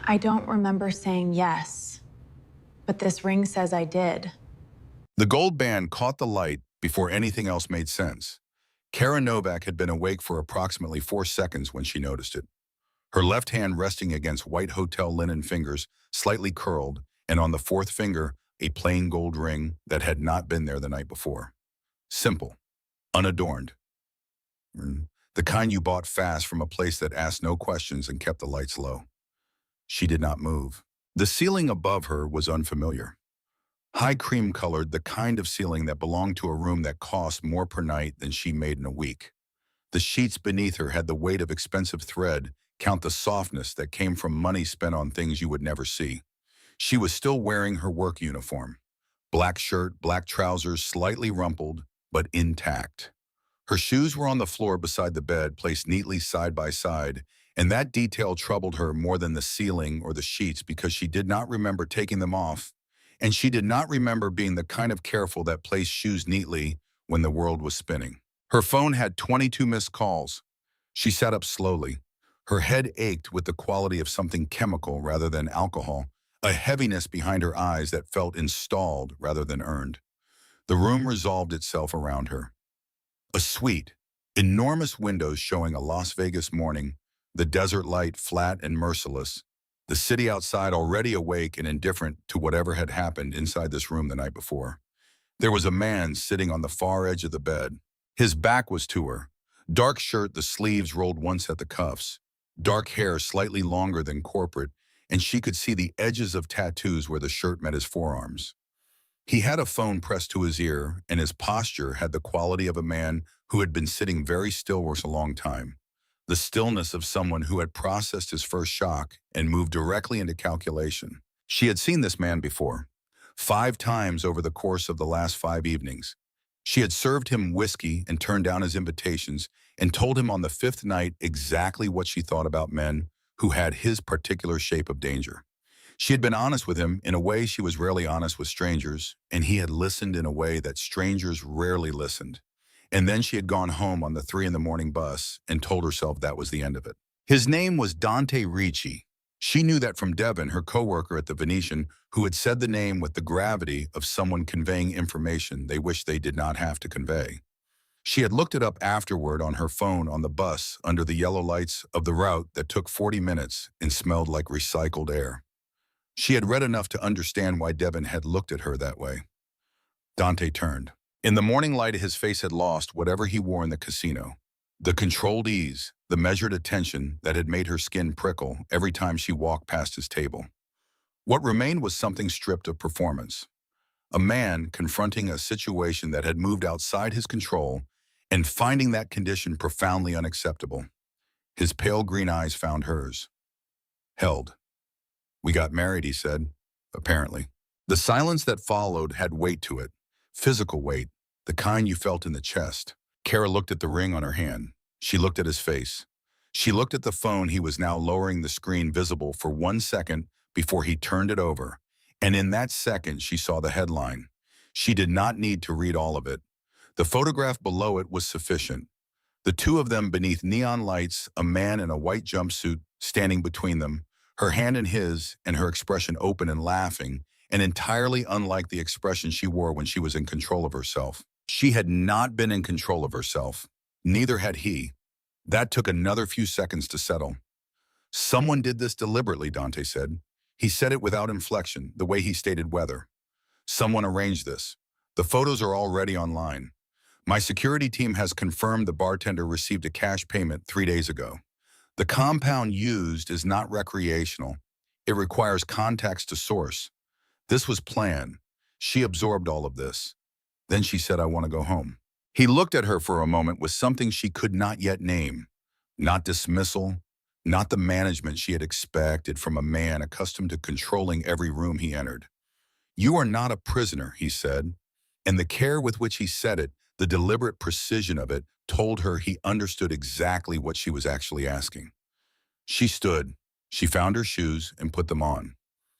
I don't remember saying yes, but this ring says I did. The gold band caught the light before anything else made sense. Kara Novak had been awake for approximately 4 seconds when she noticed it. Her left hand resting against white hotel linen fingers, slightly curled, and on the fourth finger, a plain gold ring that had not been there the night before. Simple, unadorned. The kind you bought fast from a place that asked no questions and kept the lights low. She did not move. The ceiling above her was unfamiliar. High cream colored, the kind of ceiling that belonged to a room that cost more per night than she made in a week. The sheets beneath her had the weight of expensive thread, count the softness that came from money spent on things you would never see. She was still wearing her work uniform. Black shirt, black trousers, slightly rumpled, but intact. Her shoes were on the floor beside the bed, placed neatly side by side, and that detail troubled her more than the ceiling or the sheets because she did not remember taking them off, and she did not remember being the kind of careful that placed shoes neatly when the world was spinning. Her phone had 22 missed calls. She sat up slowly. Her head ached with the quality of something chemical rather than alcohol, a heaviness behind her eyes that felt installed rather than earned. The room resolved itself around her. A suite, enormous windows showing a Las Vegas morning, the desert light flat and merciless, the city outside already awake and indifferent to whatever had happened inside this room the night before. There was a man sitting on the far edge of the bed. His back was to her. Dark shirt, the sleeves rolled once at the cuffs. Dark hair slightly longer than corporate, and she could see the edges of tattoos where the shirt met his forearms. He had a phone pressed to his ear, and his posture had the quality of a man who had been sitting very still for a long time. The stillness of someone who had processed his first shock and moved directly into calculation. She had seen this man before, 5 times over the course of the last 5 evenings. She had served him whiskey and turned down his invitations and told him on the 5th night exactly what she thought about men who had his particular shape of danger. She had been honest with him in a way she was rarely honest with strangers, and he had listened in a way that strangers rarely listened. And then she had gone home on the 3 in the morning bus and told herself that was the end of it. His name was Dante Ricci. She knew that from Devin, her coworker at the Venetian, who had said the name with the gravity of someone conveying information they wished they did not have to convey. She had looked it up afterward on her phone on the bus under the yellow lights of the route that took 40 minutes and smelled like recycled air. She had read enough to understand why Devin had looked at her that way. Dante turned. In the morning light, his face had lost whatever he wore in the casino. The controlled ease, the measured attention that had made her skin prickle every time she walked past his table. What remained was something stripped of performance. A man confronting a situation that had moved outside his control and finding that condition profoundly unacceptable. His pale green eyes found hers. Held. "We got married," he said, apparently. The silence that followed had weight to it, physical weight, the kind you felt in the chest. Kara looked at the ring on her hand. She looked at his face. She looked at the phone he was now lowering the screen visible for 1 second before he turned it over, and in that second she saw the headline. She did not need to read all of it. The photograph below it was sufficient. The two of them beneath neon lights, a man in a white jumpsuit standing between them, her hand in his and her expression open and laughing, and entirely unlike the expression she wore when she was in control of herself. She had not been in control of herself. Neither had he. That took another few seconds to settle. "Someone did this deliberately," Dante said. He said it without inflection, the way he stated weather. "Someone arranged this. The photos are already online. My security team has confirmed the bartender received a cash payment 3 days ago. The compound used is not recreational. It requires contacts to source. This was planned. She absorbed all of this. Then she said, 'I want to go home.'" He looked at her for a moment with something she could not yet name. Not dismissal, not the management she had expected from a man accustomed to controlling every room he entered. "You are not a prisoner," he said, and the care with which he said it, the deliberate precision of it, told her he understood exactly what she was actually asking. She stood. She found her shoes and put them on.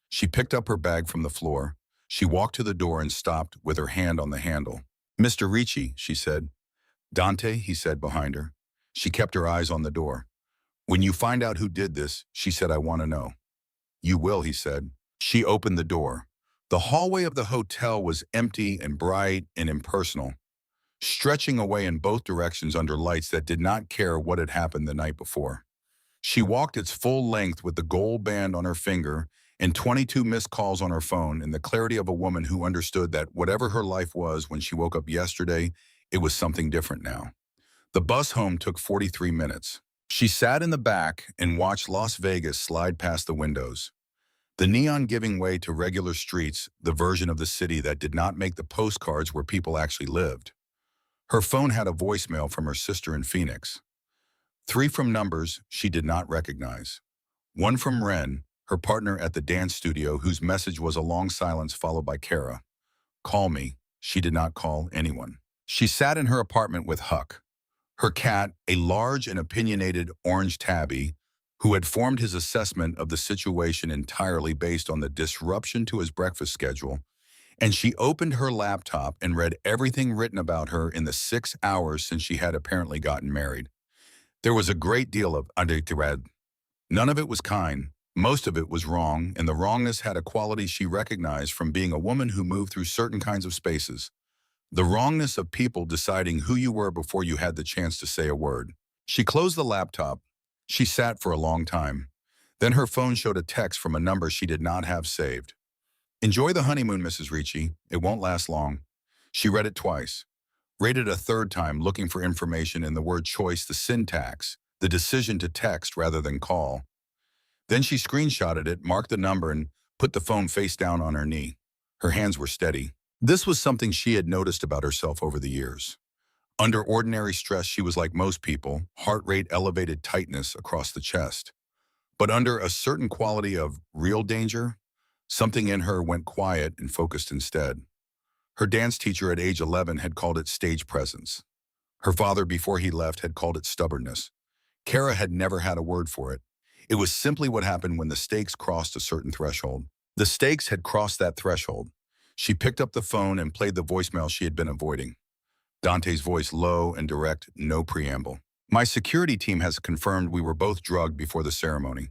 She picked up her bag from the floor. She walked to the door and stopped with her hand on the handle. "Mr. Ricci," she said. "Dante," he said behind her. She kept her eyes on the door. "When you find out who did this," she said, "I want to know." You will, he said. She opened the door. The hallway of the hotel was empty and bright and impersonal, stretching away in both directions under lights that did not care what had happened the night before. She walked its full length with the gold band on her finger and 22 missed calls on her phone in the clarity of a woman who understood that whatever her life was when she woke up yesterday, it was something different now. The bus home took 43 minutes. She sat in the back and watched Las Vegas slide past the windows. The neon giving way to regular streets, the version of the city that did not make the postcards where people actually lived. Her phone had a voicemail from her sister in Phoenix. 3 from numbers she did not recognize. 1 from Ren, her partner at the dance studio, whose message was a long silence followed by Kara. Call me. She did not call anyone. She sat in her apartment with Huck, her cat, a large and opinionated orange tabby, who had formed his assessment of the situation entirely based on the disruption to his breakfast schedule, and she opened her laptop and read everything written about her in the 6 hours since she had apparently gotten married. There was a great deal of undead. None of it was kind. Most of it was wrong, and the wrongness had a quality she recognized from being a woman who moved through certain kinds of spaces. The wrongness of people deciding who you were before you had the chance to say a word. She closed the laptop. She sat for a long time. Then her phone showed a text from a number she did not have saved. Enjoy the honeymoon, Mrs. Ricci. It won't last long. She read it twice. Read it a third time, looking for information in the word choice, the syntax, the decision to text rather than call. Then she screenshotted it, marked the number, and put the phone face down on her knee. Her hands were steady. This was something she had noticed about herself over the years. Under ordinary stress, she was like most people, heart rate elevated tightness across the chest. But under a certain quality of real danger, something in her went quiet and focused instead. Her dance teacher at age 11 had called it stage presence. Her father, before he left, had called it stubbornness. Kara had never had a word for it. It was simply what happened when the stakes crossed a certain threshold. The stakes had crossed that threshold. She picked up the phone and played the voicemail she had been avoiding. Dante's voice, low and direct, no preamble. My security team has confirmed we were both drugged before the ceremony.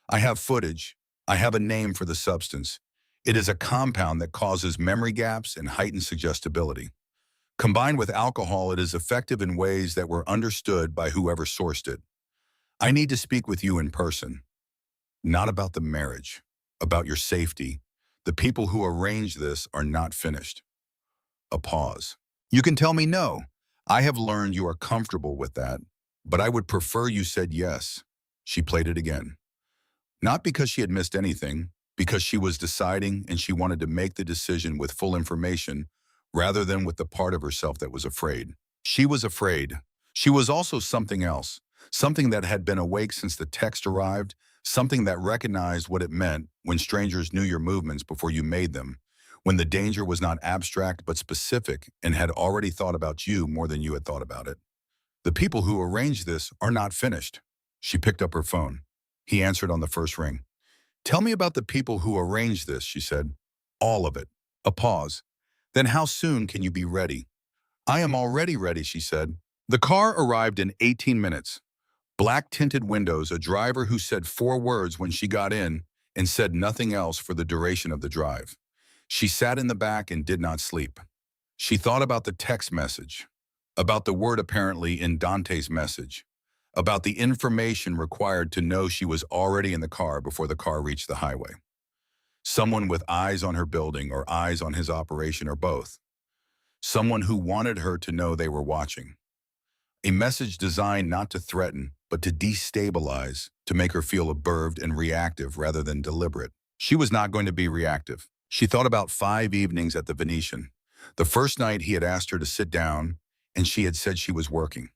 I have footage. I have a name for the substance. It is a compound that causes memory gaps and heightened suggestibility. Combined with alcohol, it is effective in ways that were understood by whoever sourced it. I need to speak with you in person. Not about the marriage, about your safety. The people who arranged this are not finished. A pause. You can tell me no. I have learned you are comfortable with that, but I would prefer you said yes. She played it again. Not because she had missed anything, because she was deciding and she wanted to make the decision with full information rather than with the part of herself that was afraid. She was afraid. She was also something else, something that had been awake since the text arrived, something that recognized what it meant when strangers knew your movements before you made them, when the danger was not abstract but specific and had already thought about you more than you had thought about it. The people who arranged this are not finished. She picked up her phone. He answered on the first ring. Tell me about the people who arranged this, she said. All of it. A pause. Then how soon can you be ready? I am already ready, she said. The car arrived in 18 minutes. Black tinted windows, a driver who said 4 words when she got in and said nothing else for the duration of the drive. She sat in the back and did not sleep. She thought about the text message, about the word apparently in Dante's message, about the information required to know she was already in the car before the car reached the highway. Someone with eyes on her building or eyes on his operation or both. Someone who wanted her to know they were watching. A message designed not to threaten, but to destabilize, to make her feel aberved and reactive rather than deliberate. She was not going to be reactive. She thought about 5 evenings at the Venetian. The first night he had asked her to sit down, and she had said she was working.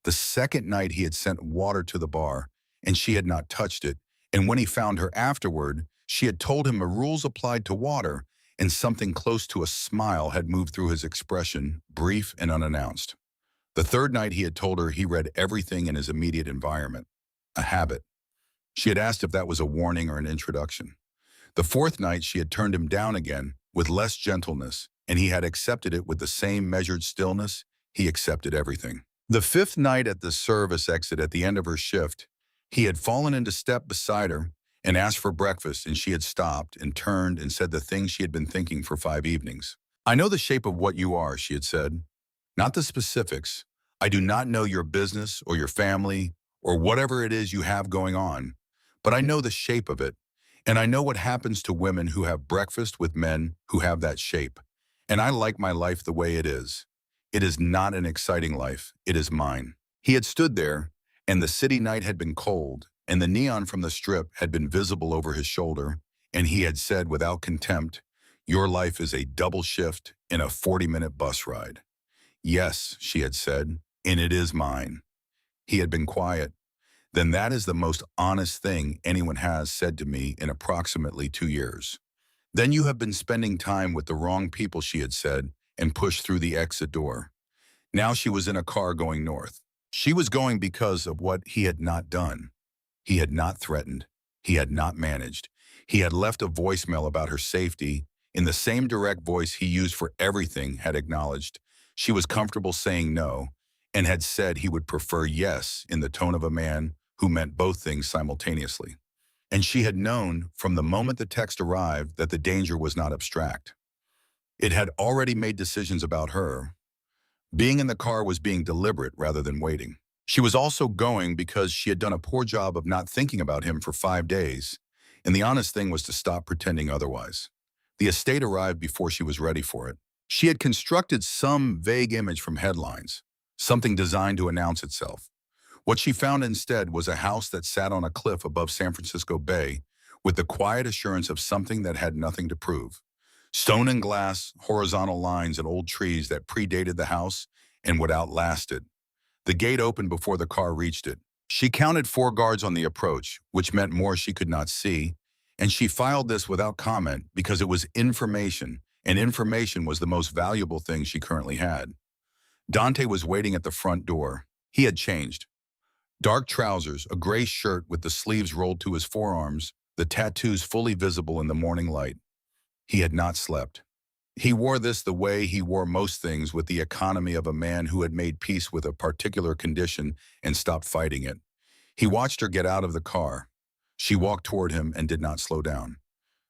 The second night he had sent water to the bar, and she had not touched it, and when he found her afterward, she had told him the rules applied to water, and something close to a smile had moved through his expression, brief and unannounced. The third night he had told her he read everything in his immediate environment, a habit. She had asked if that was a warning or an introduction. The fourth night she had turned him down again, with less gentleness, and he had accepted it with the same measured stillness. He accepted everything. The fifth night at the service exit at the end of her shift, he had fallen into step beside her, and asked for breakfast, and she had stopped and turned and said the things she had been thinking for 5 evenings. "I know the shape of what you are," she had said. "Not the specifics. I do not know your business or your family or whatever it is you have going on, but I know the shape of it. And I know what happens to women who have breakfast with men who have that shape. And I like my life the way it is. It is not an exciting life. It is mine." He had stood there, and the city night had been cold, and the neon from the strip had been visible over his shoulder, and he had said without contempt, "Your life is a double shift in a 40-minute bus ride." "Yes," she had said, "and it is mine." He had been quiet. "Then that is the most honest thing anyone has said to me in approximately 2 years." "Then you have been spending time with the wrong people," she had said, and pushed through the exit door. Now she was in a car going north. She was going because of what he had not done. He had not threatened. He had not managed. He had left a voicemail about her safety in the same direct voice he used for everything, had acknowledged she was comfortable saying no, and had said he would prefer yes in the tone of a man who meant both things simultaneously. And she had known from the moment the text arrived that the danger was not abstract. It had already made decisions about her. Being in the car was being deliberate rather than waiting. She was also going because she had done a poor job of not thinking about him for 5 days, and the honest thing was to stop pretending otherwise. The estate arrived before she was ready for it. She had constructed some vague image from headlines, something designed to announce itself. What she found instead was a house that sat on a cliff above San Francisco Bay, with the quiet assurance of something that had nothing to prove. Stone and glass, horizontal lines, and old trees that predated the house and would outlast it. The gate opened before the car reached it. She counted 4 guards on the approach, which meant more she could not see, and she filed this without comment because it was information, and information was the most valuable thing she currently had. Dante was waiting at the front door. He had changed. Dark trousers, a gray shirt with the sleeves rolled to his forearms, the tattoos fully visible in the morning light. He had not slept. He wore this the way he wore most things, with the economy of a man who had made peace with a particular condition and stopped fighting it. He watched her get out of the car. She walked toward him and did not slow down.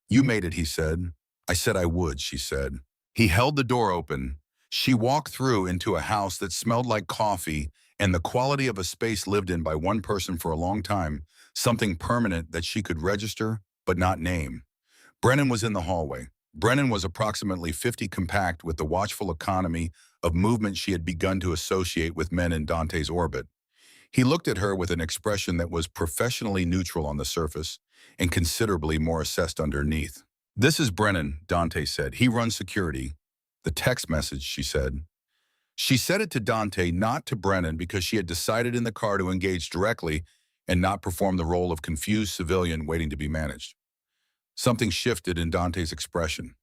"You made it," he said. "I said I would," she said. He held the door open. She walked through into a house that smelled like coffee and the quality of a space lived in by one person for a long time, something permanent that she could register but not name. Brennan was in the hallway. Brennan was approximately 50, compact with the watchful economy of movement she had begun to associate with men in Dante's orbit. He looked at her with an expression that was professionally neutral on the surface and considerably more assessed underneath. "This is Brennan," Dante said. "He runs security." "The text message," she said. She said it to Dante, not to Brennan, because she had decided in the car to engage directly and not perform the role of confused civilian waiting to be managed. Something shifted in Dante's expression.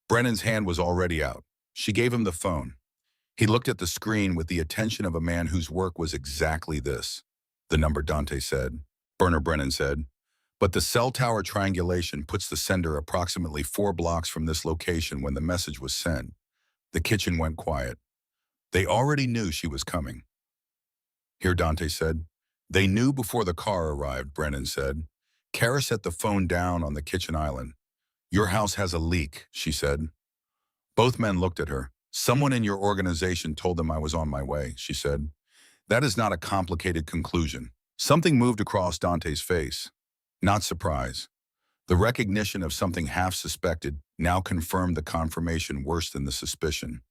Brennan's hand was already out. She gave him the phone. He looked at the screen with the attention of a man whose work was exactly this. "The number," Dante said. "Burner," Brennan said. "But the cell tower triangulation puts the sender approximately 4 blocks from this location when the message was sent." The kitchen went quiet. They already knew she was coming. "Here," Dante said. "They knew before the car arrived," Brennan said. Kara set the phone down on the kitchen island. "Your house has a leak," she said. Both men looked at her. "Someone in your organization told them I was on my way," she said. "That is not a complicated conclusion." Something moved across Dante's face. Not surprise. The recognition of something half suspected now confirmed the confirmation worse than the suspicion.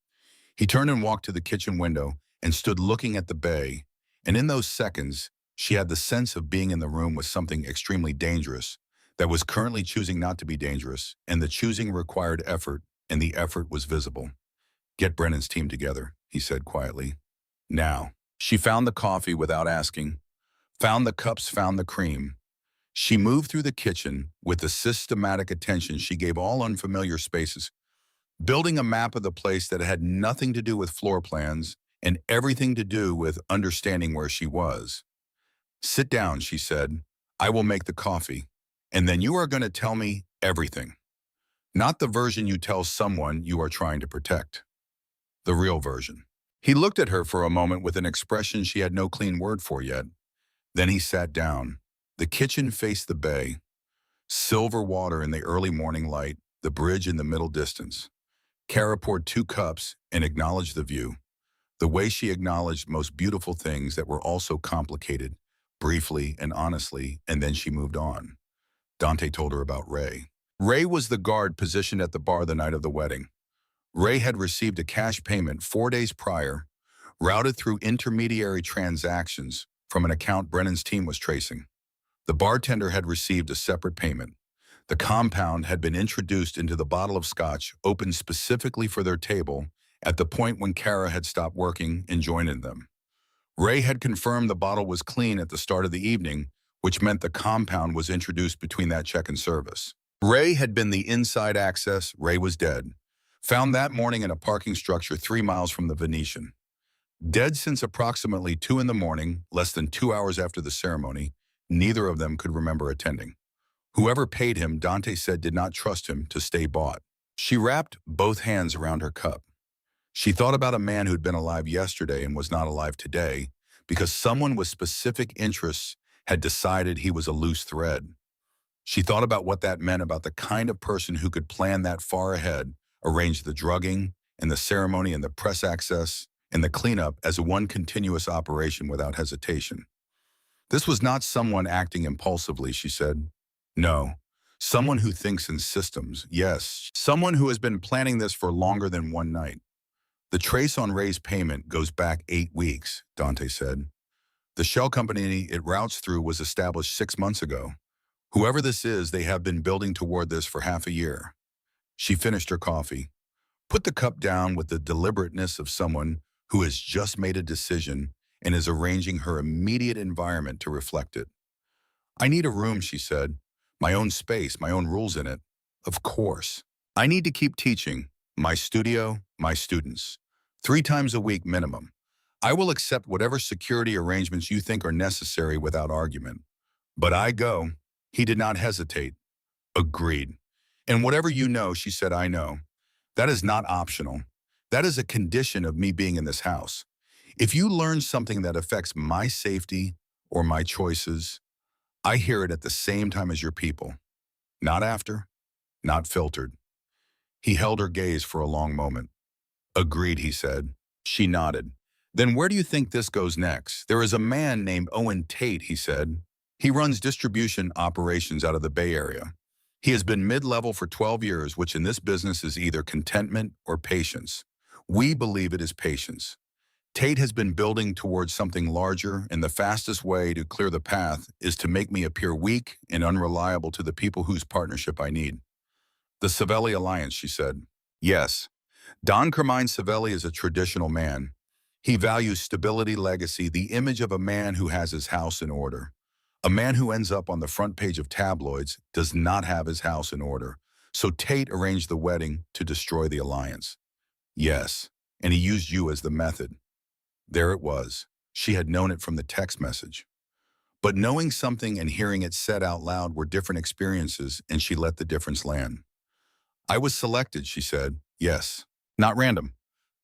He turned and walked to the kitchen window and stood looking at the bay, and in those seconds, she had the sense of being in the room with something extremely dangerous that was currently choosing not to be dangerous, and the choosing required effort, and the effort was visible. "Get Brennan's team together," he said quietly. "Now." She found the coffee without asking, found the cups, found the cream. She moved through the kitchen with the systematic attention she gave all unfamiliar spaces, building a map of the place that had nothing to do with floor plans and everything to do with understanding where she was. "Sit down," she said. "I will make the coffee. And then you are going to tell me everything. Not the version you tell someone you are trying to protect. The real version." He looked at her for a moment with an expression she had no clean word for yet. Then he sat down. The kitchen faced the bay. Silver water in the early morning light, the bridge in the middle distance. Kara poured 2 cups and acknowledged the view, the way she acknowledged most beautiful things that were also complicated, briefly and honestly, and then she moved on. Dante told her about Ray. Ray was the guard positioned at the bar the night of the wedding. Ray had received a cash payment 4 days prior, routed through intermediary transactions from an account Brennan's team was tracing. The bartender had received a separate payment. The compound had been introduced into the bottle of scotch opened specifically for their table at the point when Kara had stopped working and joined them. Ray had confirmed the bottle was clean at the start of the evening, which meant the compound was introduced between that check and service. Ray had been the inside access. Ray was dead. Found that morning in a parking structure 3 miles from the Venetian. Dead since approximately 2 in the morning, less than 2 hours after the ceremony. Neither of them could remember attending. Whoever paid him, Dante said, did not trust him to stay bought. She wrapped both hands around her cup. She thought about a man who'd been alive yesterday and was not alive today because someone with specific interests had decided he was a loose thread. She thought about what that meant about the kind of person who could plan that far ahead, arrange the drugging and the ceremony and the press access and the cleanup as one continuous operation without hesitation. This was not someone acting impulsively, she said. No, someone who thinks in systems. Yes, someone who has been planning this for longer than one night. The trace on Ray's payment goes back 8 weeks, Dante said. The shell company it routes through was established 6 months ago. Whoever this is, they have been building toward this for half a year. She finished her coffee, put the cup down with the deliberateness of someone who has just made a decision and is arranging her immediate environment to reflect it. I need a room, she said. My own space, my own rules in it. Of course. I need to keep teaching. My studio, my students. 3 times a week minimum. I will accept whatever security arrangements you think are necessary without argument. But I go. He did not hesitate. Agreed. And whatever you know, she said, I know. That is not optional. That is a condition of me being in this house. If you learn something that affects my safety or my choices, I hear it at the same time as your people. Not after, not filtered. He held her gaze for a long moment. Agreed, he said. She nodded. Then where do you think this goes next? There is a man named Owen Tate, he said. He runs distribution operations out of the Bay Area. He has been mid-level for 12 years, which in this business is either contentment or patience. We believe it is patience. Tate has been building towards something larger, and the fastest way to clear the path is to make me appear weak and unreliable to the people whose partnership I need. The Savelli Alliance, she said. Yes. Don Carmine Savelli is a traditional man. He values stability, legacy, the image of a man who has his house in order. A man who ends up on the front page of tabloids does not have his house in order. So Tate arranged the wedding to destroy the alliance. Yes, and he used you as the method. There it was. She had known it from the text message. But knowing something and hearing it said out loud were different experiences, and she let the difference land. I was selected, she said. Yes. Not random.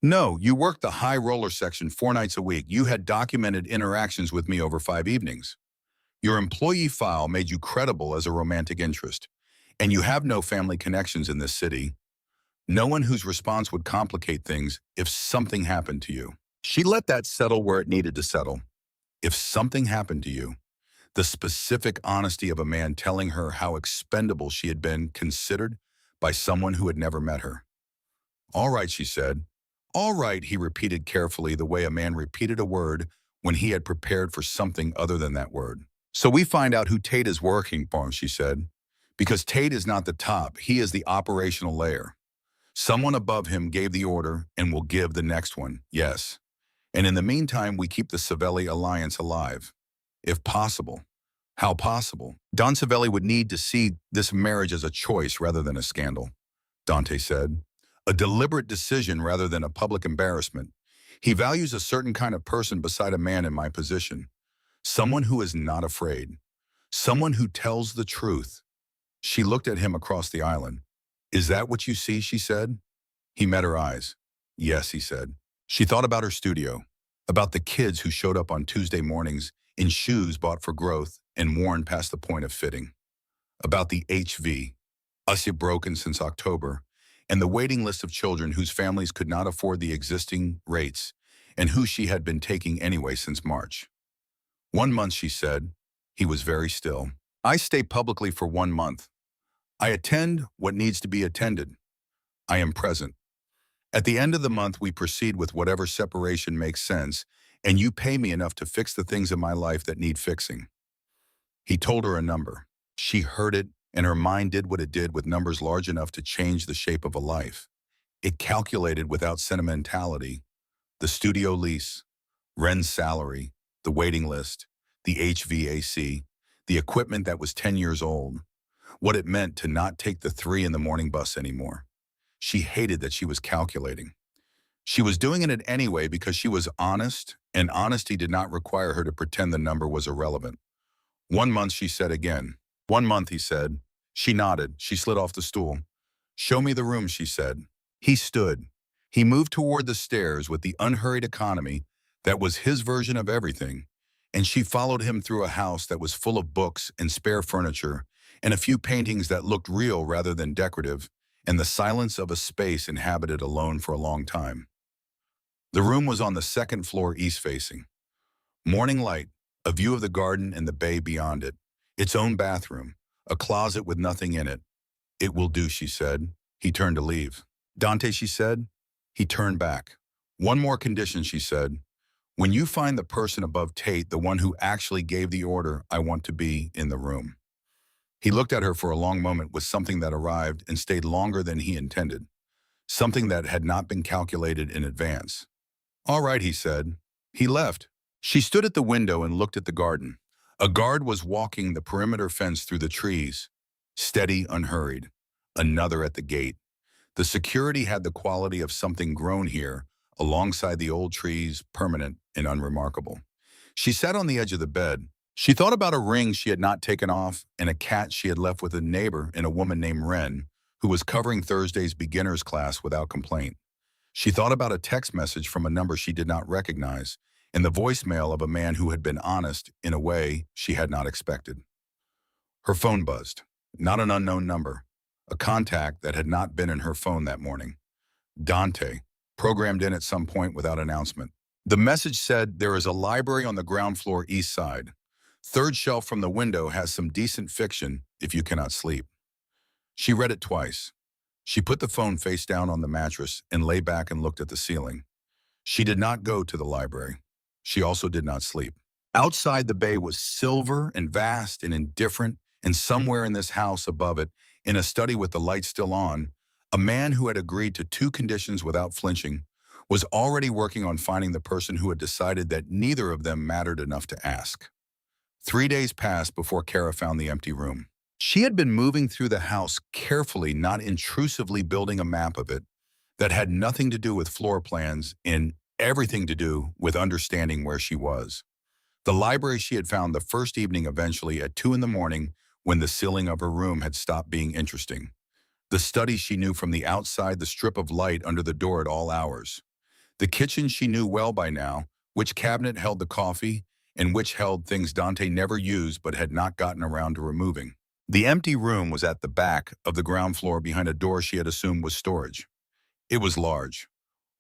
No, you worked the high roller section 4 nights a week. You had documented interactions with me over 5 evenings. Your employee file made you credible as a romantic interest. And you have no family connections in this city. No one whose response would complicate things if something happened to you. She let that settle where it needed to settle. If something happened to you, the specific honesty of a man telling her how expendable she had been considered by someone who had never met her. All right, she said. All right, he repeated carefully the way a man repeated a word when he had prepared for something other than that word. So we find out who Tate is working for, she said. Because Tate is not the top, he is the operational layer. Someone above him gave the order and will give the next one, yes. And in the meantime, we keep the Savelli Alliance alive. If possible. How possible? Don Savelli would need to see this marriage as a choice rather than a scandal, Dante said. A deliberate decision rather than a public embarrassment. He values a certain kind of person beside a man in my position. Someone who is not afraid. Someone who tells the truth. She looked at him across the island. Is that what you see, she said. He met her eyes. Yes, he said. She thought about her studio, about the kids who showed up on Tuesday mornings in shoes bought for growth and worn past the point of fitting. about the HV, Usya broken since October, and the waiting list of children whose families could not afford the existing rates and who she had been taking anyway since March. 1 month, she said. He was very still. I stay publicly for 1 month. I attend what needs to be attended. I am present. At the end of the month, we proceed with whatever separation makes sense, and you pay me enough to fix the things in my life that need fixing. He told her a number. She heard it, and her mind did what it did with numbers large enough to change the shape of a life. It calculated without sentimentality the studio lease, Ren's salary, the waiting list, the HVAC, the equipment that was 10 years old, what it meant to not take the 3 in the morning bus anymore. She hated that she was calculating. She was doing it anyway because she was honest, and honesty did not require her to pretend the number was irrelevant. 1 month, she said again. 1 month, he said. She nodded. She slid off the stool. Show me the room, she said. He stood. He moved toward the stairs with the unhurried economy that was his version of everything, and she followed him through a house that was full of books and spare furniture and a few paintings that looked real rather than decorative, and the silence of a space inhabited alone for a long time. The room was on the second floor, east-facing. Morning light, a view of the garden and the bay beyond it, its own bathroom, a closet with nothing in it. It will do, she said. He turned to leave. Dante, she said. He turned back. One more condition, she said. When you find the person above Tate, the one who actually gave the order, I want to be in the room. He looked at her for a long moment with something that arrived and stayed longer than he intended, something that had not been calculated in advance. All right, he said. He left. She stood at the window and looked at the garden. A guard was walking the perimeter fence through the trees, steady, unhurried. Another at the gate. The security had the quality of something grown here, alongside the old trees, permanent and unremarkable. She sat on the edge of the bed. She thought about a ring she had not taken off and a cat she had left with a neighbor and a woman named Ren, who was covering Thursday's beginner's class without complaint. She thought about a text message from a number she did not recognize and the voicemail of a man who had been honest in a way she had not expected. Her phone buzzed. Not an unknown number. A contact that had not been in her phone that morning. Dante, programmed in at some point without announcement. The message said, there is a library on the ground floor east side. Third shelf from the window has some decent fiction if you cannot sleep. She read it twice. She put the phone face down on the mattress and lay back and looked at the ceiling. She did not go to the library. She also did not sleep. Outside, the bay was silver and vast and indifferent, and somewhere in this house above it, in a study with the light still on, a man who had agreed to 2 conditions without flinching was already working on finding the person who had decided that neither of them mattered enough to ask. 3 days passed before Kara found the empty room. She had been moving through the house carefully, not intrusively, building a map of it that had nothing to do with floor plans and everything to do with understanding where she was. The library she had found the first evening, eventually at 2 in the morning, when the ceiling of her room had stopped being interesting. The study she knew from the outside, the strip of light under the door at all hours. The kitchen she knew well by now, which cabinet held the coffee and which held things Dante never used but had not gotten around to removing. The empty room was at the back of the ground floor behind a door she had assumed was storage. It was large.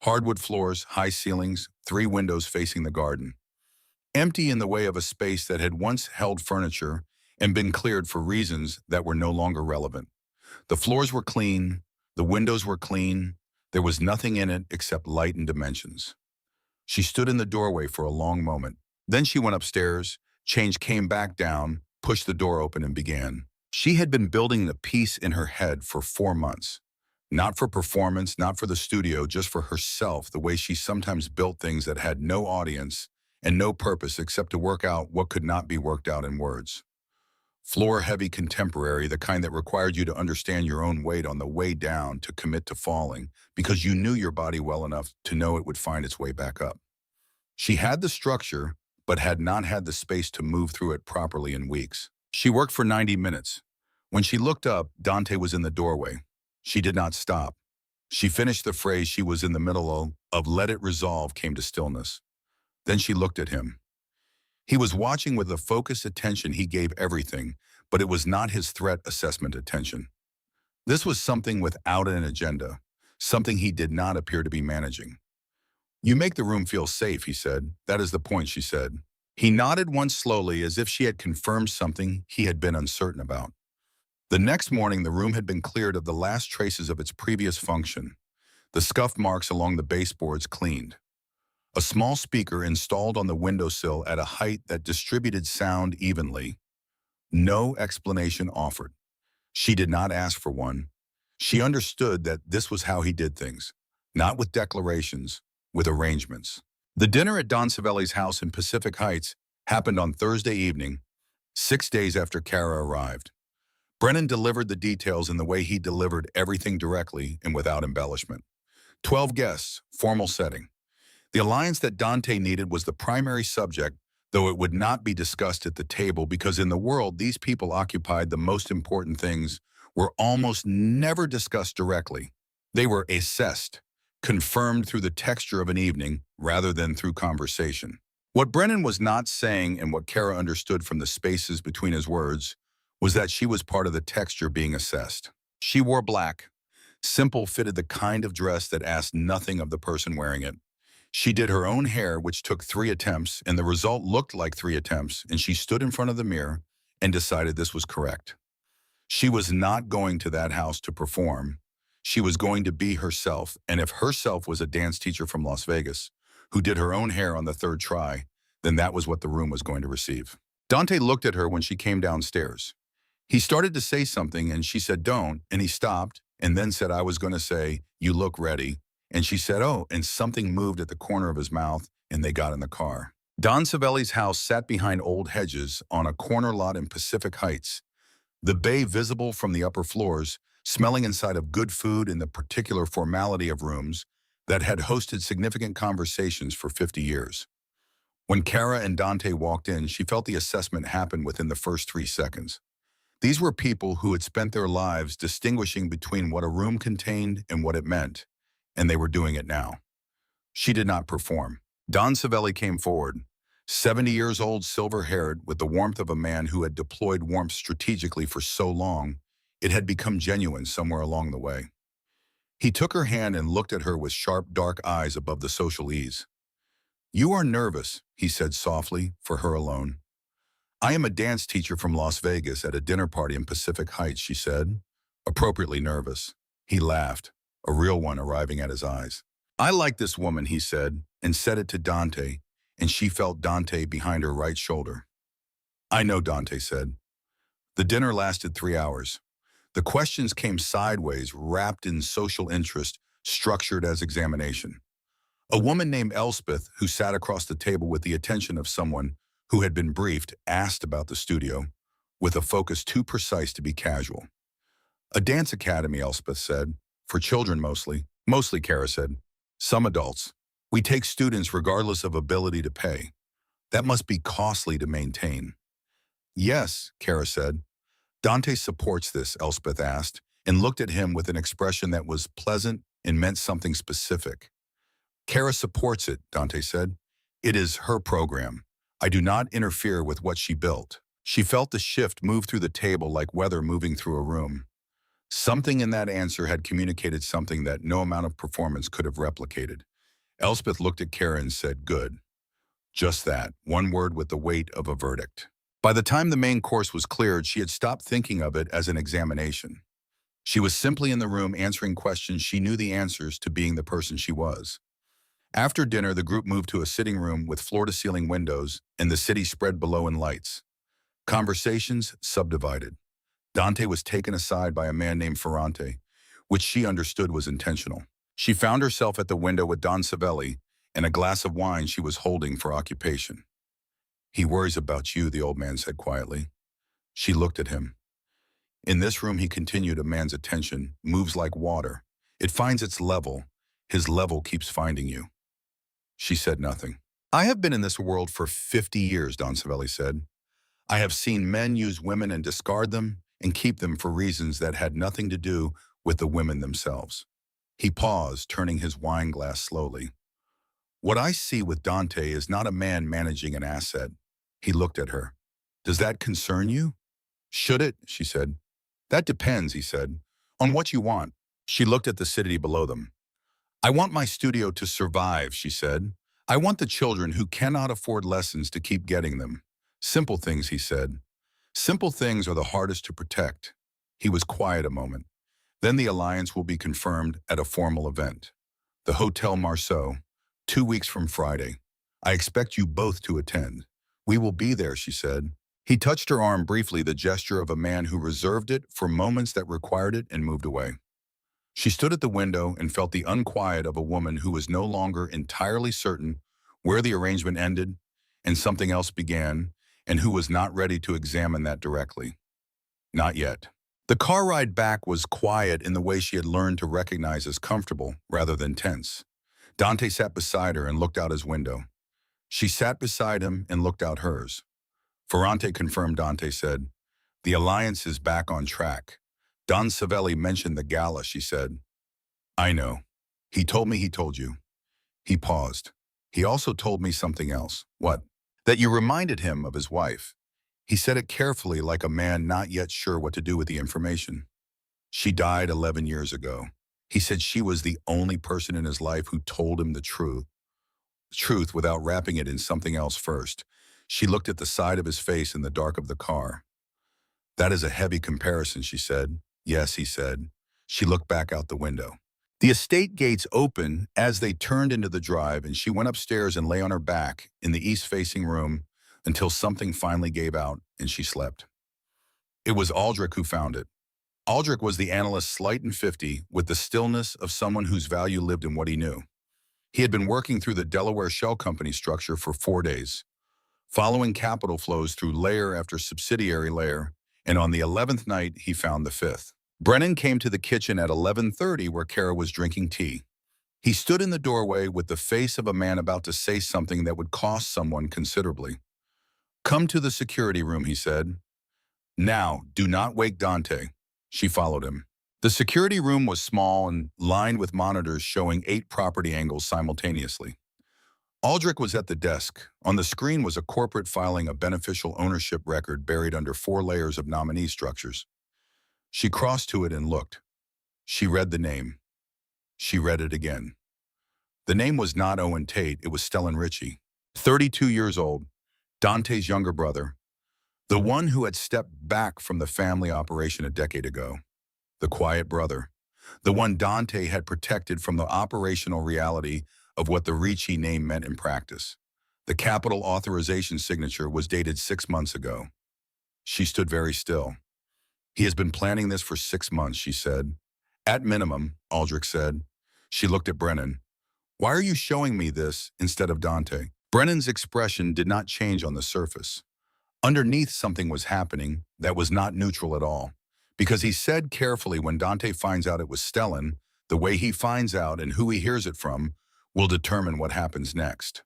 Hardwood floors, high ceilings, 3 windows facing the garden. Empty in the way of a space that had once held furniture and been cleared for reasons that were no longer relevant. The floors were clean, the windows were clean, there was nothing in it except light and dimensions. She stood in the doorway for a long moment. Then she went upstairs, changed, came back down, pushed the door open and began. She had been building the piece in her head for 4 months. Not for performance, not for the studio, just for herself, the way she sometimes built things that had no audience and no purpose except to work out what could not be worked out in words. Floor-heavy contemporary, the kind that required you to understand your own weight on the way down to commit to falling, because you knew your body well enough to know it would find its way back up. She had the structure, but had not had the space to move through it properly in weeks. She worked for 90 minutes. When she looked up, Dante was in the doorway. She did not stop. She finished the phrase she was in the middle of "let it resolve" came to stillness. Then she looked at him. He was watching with the focused attention he gave everything, but it was not his threat assessment attention. This was something without an agenda, something he did not appear to be managing. "You make the room feel safe," he said. "That is the point," she said. He nodded once slowly as if she had confirmed something he had been uncertain about. The next morning, the room had been cleared of the last traces of its previous function, the scuff marks along the baseboards cleaned. A small speaker installed on the windowsill at a height that distributed sound evenly. No explanation offered. She did not ask for one. She understood that this was how he did things, not with declarations, with arrangements. The dinner at Don Savelli's house in Pacific Heights happened on Thursday evening, 6 days after Kara arrived. Brennan delivered the details in the way he delivered everything directly and without embellishment. 12 guests, formal setting. The alliance that Dante needed was the primary subject, though it would not be discussed at the table because in the world these people occupied the most important things were almost never discussed directly. They were assessed, confirmed through the texture of an evening rather than through conversation. What Brennan was not saying and what Kara understood from the spaces between his words was that she was part of the texture being assessed. She wore black, simple fitted the kind of dress that asked nothing of the person wearing it. She did her own hair, which took 3 attempts, and the result looked like 3 attempts, and she stood in front of the mirror and decided this was correct. She was not going to that house to perform. She was going to be herself, and if herself was a dance teacher from Las Vegas, who did her own hair on the 3rd try, then that was what the room was going to receive. Dante looked at her when she came downstairs. He started to say something, and she said, "Don't," and he stopped, and then said, "I was going to say, you look ready." And she said, "Oh," and something moved at the corner of his mouth, and they got in the car. Don Savelli's house sat behind old hedges on a corner lot in Pacific Heights, the bay visible from the upper floors, smelling inside of good food and the particular formality of rooms that had hosted significant conversations for 50 years. When Kara and Dante walked in, she felt the assessment happen within the first 3 seconds. These were people who had spent their lives distinguishing between what a room contained and what it meant, and they were doing it now. She did not perform. Don Savelli came forward, 70 years old, silver-haired, with the warmth of a man who had deployed warmth strategically for so long, it had become genuine somewhere along the way. He took her hand and looked at her with sharp, dark eyes above the social ease. "You are nervous," he said softly, for her alone. "I am a dance teacher from Las Vegas at a dinner party in Pacific Heights," she said, appropriately nervous. He laughed, a real one arriving at his eyes. "I like this woman," he said, and said it to Dante, and she felt Dante behind her right shoulder. "I know," Dante said. The dinner lasted 3 hours. The questions came sideways, wrapped in social interest, structured as examination. A woman named Elspeth, who sat across the table with the attention of someone who had been briefed, asked about the studio, with a focus too precise to be casual. "A dance academy," Elspeth said. "For children mostly." "Mostly," Kara said. "Some adults. We take students regardless of ability to pay. That must be costly to maintain." "Yes," Kara said. "Dante supports this," Elspeth asked, and looked at him with an expression that was pleasant and meant something specific. "Kara supports it," Dante said. "It is her program. I do not interfere with what she built." She felt the shift move through the table like weather moving through a room. Something in that answer had communicated something that no amount of performance could have replicated. Elspeth looked at Kara and said, "Good." Just that, one word with the weight of a verdict. By the time the main course was cleared, she had stopped thinking of it as an examination. She was simply in the room answering questions she knew the answers to, being the person she was. After dinner, the group moved to a sitting room with floor-to-ceiling windows and the city spread below in lights. Conversations subdivided. Dante was taken aside by a man named Ferrante, which she understood was intentional. She found herself at the window with Don Savelli and a glass of wine she was holding for occupation. "He worries about you," the old man said quietly. She looked at him. "In this room," he continued, "a man's attention moves like water. It finds its level. His level keeps finding you." She said nothing. "I have been in this world for 50 years, Don Savelli said. I have seen men use women and discard them and keep them for reasons that had nothing to do with the women themselves." He paused, turning his wine glass slowly. "What I see with Dante is not a man managing an asset. He looked at her. Does that concern you? Should it? She said. That depends, he said. On what you want. She looked at the city below them. I want my studio to survive, she said. I want the children who cannot afford lessons to keep getting them. Simple things, he said. Simple things are the hardest to protect. He was quiet a moment. Then the alliance will be confirmed at a formal event. The Hotel Marceau, 2 weeks from Friday. I expect you both to attend. We will be there, she said. He touched her arm briefly, the gesture of a man who reserved it for moments that required it, and moved away. She stood at the window and felt the unquiet of a woman who was no longer entirely certain where the arrangement ended and something else began, and who was not ready to examine that directly. Not yet. The car ride back was quiet in the way she had learned to recognize as comfortable rather than tense. Dante sat beside her and looked out his window. She sat beside him and looked out hers. Ferrante confirmed, Dante said. The alliance is back on track. Don Savelli mentioned the gala, she said. I know. He told me he told you. He paused. He also told me something else. What? That you reminded him of his wife. He said it carefully, like a man not yet sure what to do with the information. She died 11 years ago. He said she was the only person in his life who told him the truth without wrapping it in something else first. She looked at the side of his face in the dark of the car. That is a heavy comparison, she said. Yes, he said. She looked back out the window. The estate gates opened as they turned into the drive, and she went upstairs and lay on her back in the east-facing room until something finally gave out and she slept. It was Aldrich who found it. Aldrich was the analyst, slight and 50, with the stillness of someone whose value lived in what he knew. He had been working through the Delaware Shell Company structure for 4 days, following capital flows through layer after subsidiary layer, and on the 11th night, he found the 5th. Brennan came to the kitchen at 11:30 where Kara was drinking tea. He stood in the doorway with the face of a man about to say something that would cost someone considerably. Come to the security room, he said. Now, do not wake Dante. She followed him. The security room was small and lined with monitors showing 8 property angles simultaneously. Aldrich was at the desk. On the screen was a corporate filing a beneficial ownership record buried under 4 layers of nominee structures. She crossed to it and looked. She read the name. She read it again. The name was not Owen Tate, it was Stellan Ritchie, 32 years old, Dante's younger brother, the one who had stepped back from the family operation a decade ago, the quiet brother, the one Dante had protected from the operational reality of what the Ritchie name meant in practice. The capital authorization signature was dated 6 months ago. She stood very still. He has been planning this for 6 months, she said. At minimum, Aldrich said. She looked at Brennan. Why are you showing me this instead of Dante? Brennan's expression did not change on the surface. Underneath, something was happening that was not neutral at all. Because he said carefully, when Dante finds out it was Stellan, the way he finds out and who he hears it from will determine what happens next.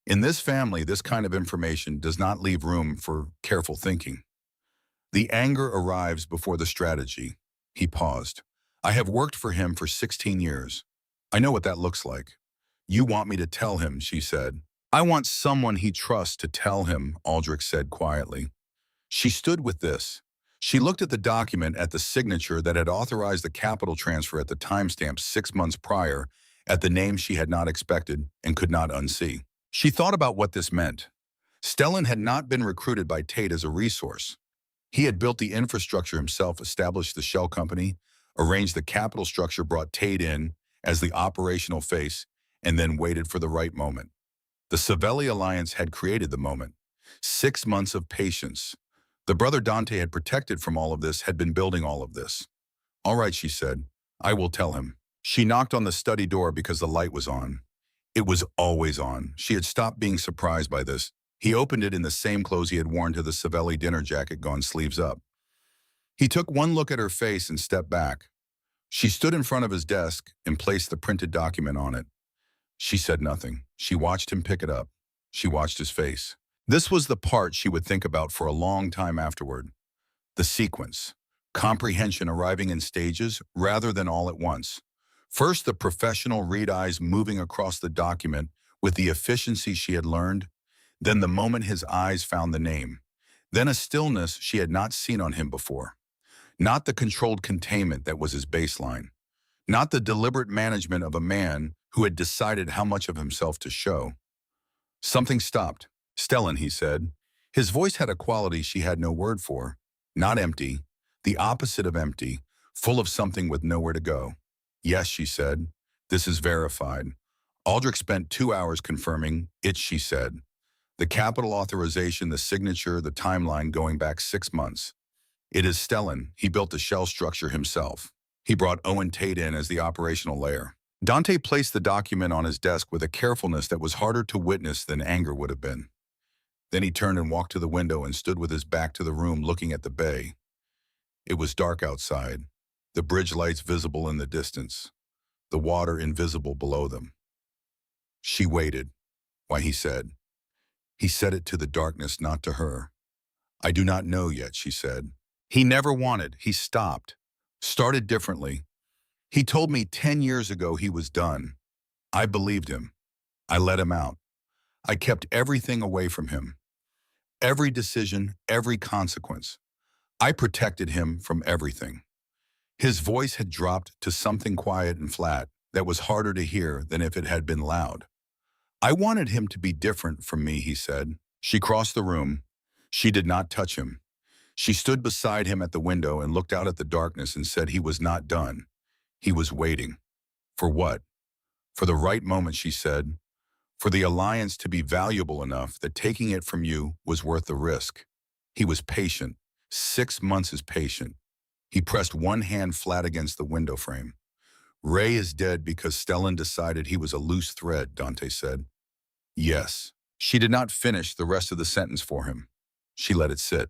In this family, this kind of information does not leave room for careful thinking. The anger arrives before the strategy. He paused. I have worked for him for 16 years. I know what that looks like. You want me to tell him, she said. I want someone he trusts to tell him, Aldrich said quietly. She stood with this. She looked at the document, at the signature that had authorized the capital transfer at the timestamp 6 months prior, at the name she had not expected and could not unsee. She thought about what this meant. Stellan had not been recruited by Tate as a resource. He had built the infrastructure himself, established the shell company, arranged the capital structure, brought Tate in as the operational face, and then waited for the right moment. The Savelli alliance had created the moment. 6 months of patience. The brother Dante had protected from all of this, had been building all of this. All right, she said. I will tell him. She knocked on the study door because the light was on. It was always on. She had stopped being surprised by this. He opened it in the same clothes he had worn to the Savelli dinner jacket, gone sleeves up. He took one look at her face and stepped back. She stood in front of his desk and placed the printed document on it. She said nothing. She watched him pick it up. She watched his face. This was the part she would think about for a long time afterward. The sequence. Comprehension arriving in stages rather than all at once. First, the professional read eyes moving across the document with the efficiency she had learned. Then the moment his eyes found the name. Then a stillness she had not seen on him before. Not the controlled containment that was his baseline. Not the deliberate management of a man who had decided how much of himself to show. Something stopped. Stellan, he said. His voice had a quality she had no word for. Not empty, the opposite of empty, full of something with nowhere to go. Yes, she said. This is verified. Aldrich spent 2 hours confirming it, she said. The capital authorization, the signature, the timeline going back 6 months. It is Stellan. He built the shell structure himself. He brought Owen Tate in as the operational layer. Dante placed the document on his desk with a carefulness that was harder to witness than anger would have been. Then he turned and walked to the window and stood with his back to the room looking at the bay. It was dark outside, the bridge lights visible in the distance, the water invisible below them. She waited. Why, he said. He said it to the darkness, not to her. I do not know yet, she said. He never wanted. He stopped. Started differently. He told me 10 years ago he was done. I believed him. I let him out. I kept everything away from him. Every decision, every consequence. I protected him from everything. His voice had dropped to something quiet and flat that was harder to hear than if it had been loud. I wanted him to be different from me, he said. She crossed the room. She did not touch him. She stood beside him at the window and looked out at the darkness and said he was not done. He was waiting. For what? For the right moment, she said. For the alliance to be valuable enough that taking it from you was worth the risk. He was patient. 6 months is patient. He pressed one hand flat against the window frame. Ray is dead because Stellan decided he was a loose thread, Dante said. Yes. She did not finish the rest of the sentence for him. She let it sit.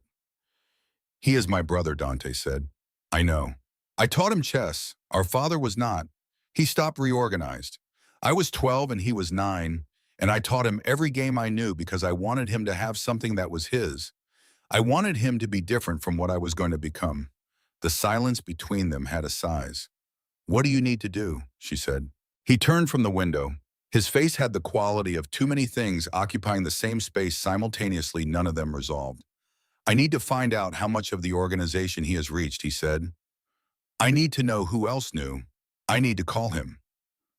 He is my brother, Dante said. I know. I taught him chess. Our father was not. He stopped reorganized. I was 12 and he was 9, and I taught him every game I knew because I wanted him to have something that was his. I wanted him to be different from what I was going to become. The silence between them had a size. What do you need to do? She said. He turned from the window. His face had the quality of too many things occupying the same space simultaneously, none of them resolved. I need to find out how much of the organization he has reached, he said. I need to know who else knew. I need to call him.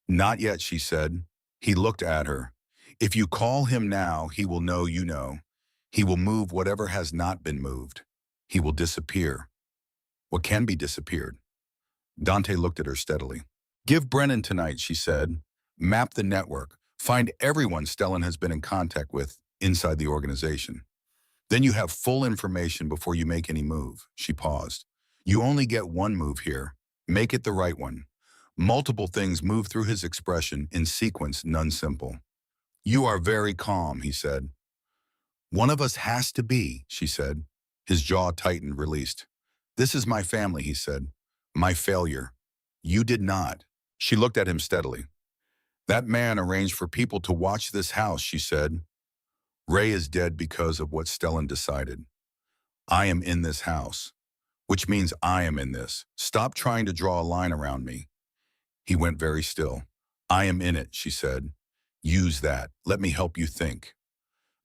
Not yet, she said. He looked at her. If you call him now, he will know you know. He will move whatever has not been moved. He will disappear. What can be disappeared? Dante looked at her steadily. Give Brennan tonight, she said. Map the network. Find everyone Stellan has been in contact with inside the organization. Then you have full information before you make any move. She paused. You only get one move here. Make it the right one. Multiple things move through his expression in sequence, none simple. You are very calm, he said. One of us has to be, she said. His jaw tightened, released. This is my family, he said. My failure. You did not. She looked at him steadily. That man arranged for people to watch this house, she said. Ray is dead because of what Stellan decided. I am in this house, which means I am in this. Stop trying to draw a line around me. He went very still. I am in it, she said. Use that. Let me help you think.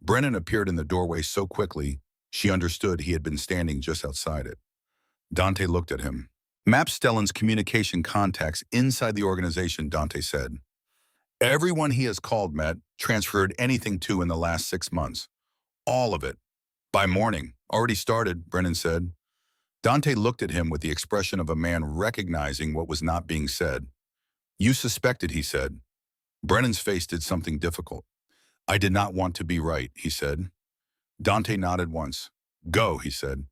Brennan appeared in the doorway so quickly, she understood he had been standing just outside it. Dante looked at him. Map Stellan's communication contacts inside the organization, Dante said. Everyone he has called, met, transferred anything to in the last 6 months. All of it. By morning. Already started, Brennan said. Dante looked at him with the expression of a man recognizing what was not being said. You suspected, he said. Brennan's face did something difficult. I did not want to be right, he said. Dante nodded once. Go, he said.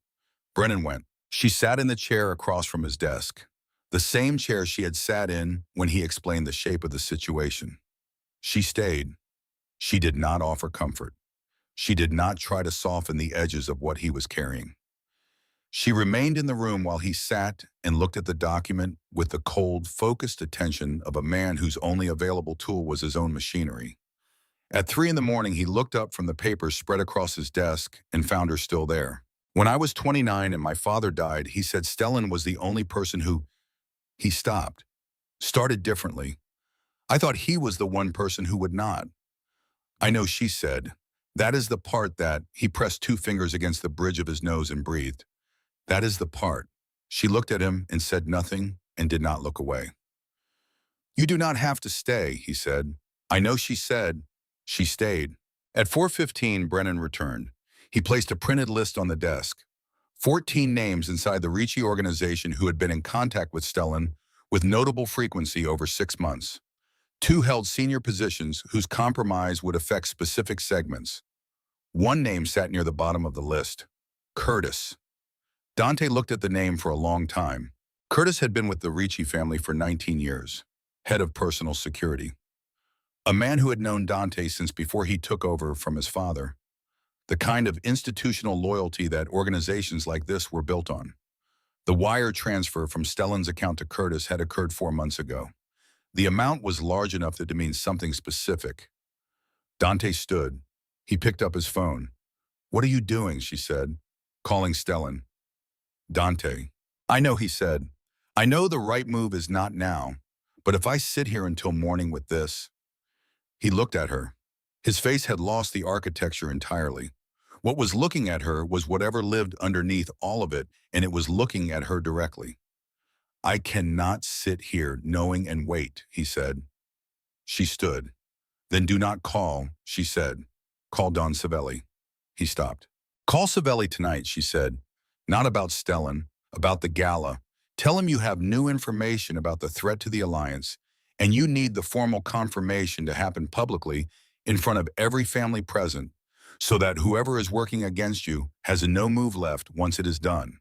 Brennan went. She sat in the chair across from his desk. The same chair she had sat in when he explained the shape of the situation. She stayed. She did not offer comfort. She did not try to soften the edges of what he was carrying. She remained in the room while he sat and looked at the document with the cold, focused attention of a man whose only available tool was his own machinery. At 3 a.m, he looked up from the papers spread across his desk and found her still there. When I was 29 and my father died, he said Stellan was the only person who... He stopped. Started differently. I thought he was the one person who would not. I know, she said. That is the part that he pressed two fingers against the bridge of his nose and breathed. That is the part. She looked at him and said nothing and did not look away. You do not have to stay, he said. I know, she said. She stayed. At 4:15, Brennan returned. He placed a printed list on the desk. 14 names inside the Ricci organization who had been in contact with Stellan with notable frequency over 6 months. 2 held senior positions whose compromise would affect specific segments. One name sat near the bottom of the list. Curtis. Dante looked at the name for a long time. Curtis had been with the Ricci family for 19 years, head of personal security. A man who had known Dante since before he took over from his father. The kind of institutional loyalty that organizations like this were built on. The wire transfer from Stellan's account to Curtis had occurred 4 months ago. The amount was large enough to mean something specific. Dante stood. He picked up his phone. What are you doing, she said, calling Stellan. Dante. I know, he said. I know the right move is not now, but if I sit here until morning with this. He looked at her. His face had lost the architecture entirely. What was looking at her was whatever lived underneath all of it, and it was looking at her directly. I cannot sit here knowing and wait, he said. She stood. Then do not call, she said. Call Don Savelli. He stopped. Call Savelli tonight, she said. Not about Stellan, about the gala. Tell him you have new information about the threat to the alliance, and you need the formal confirmation to happen publicly in front of every family present, so that whoever is working against you has a no move left once it is done.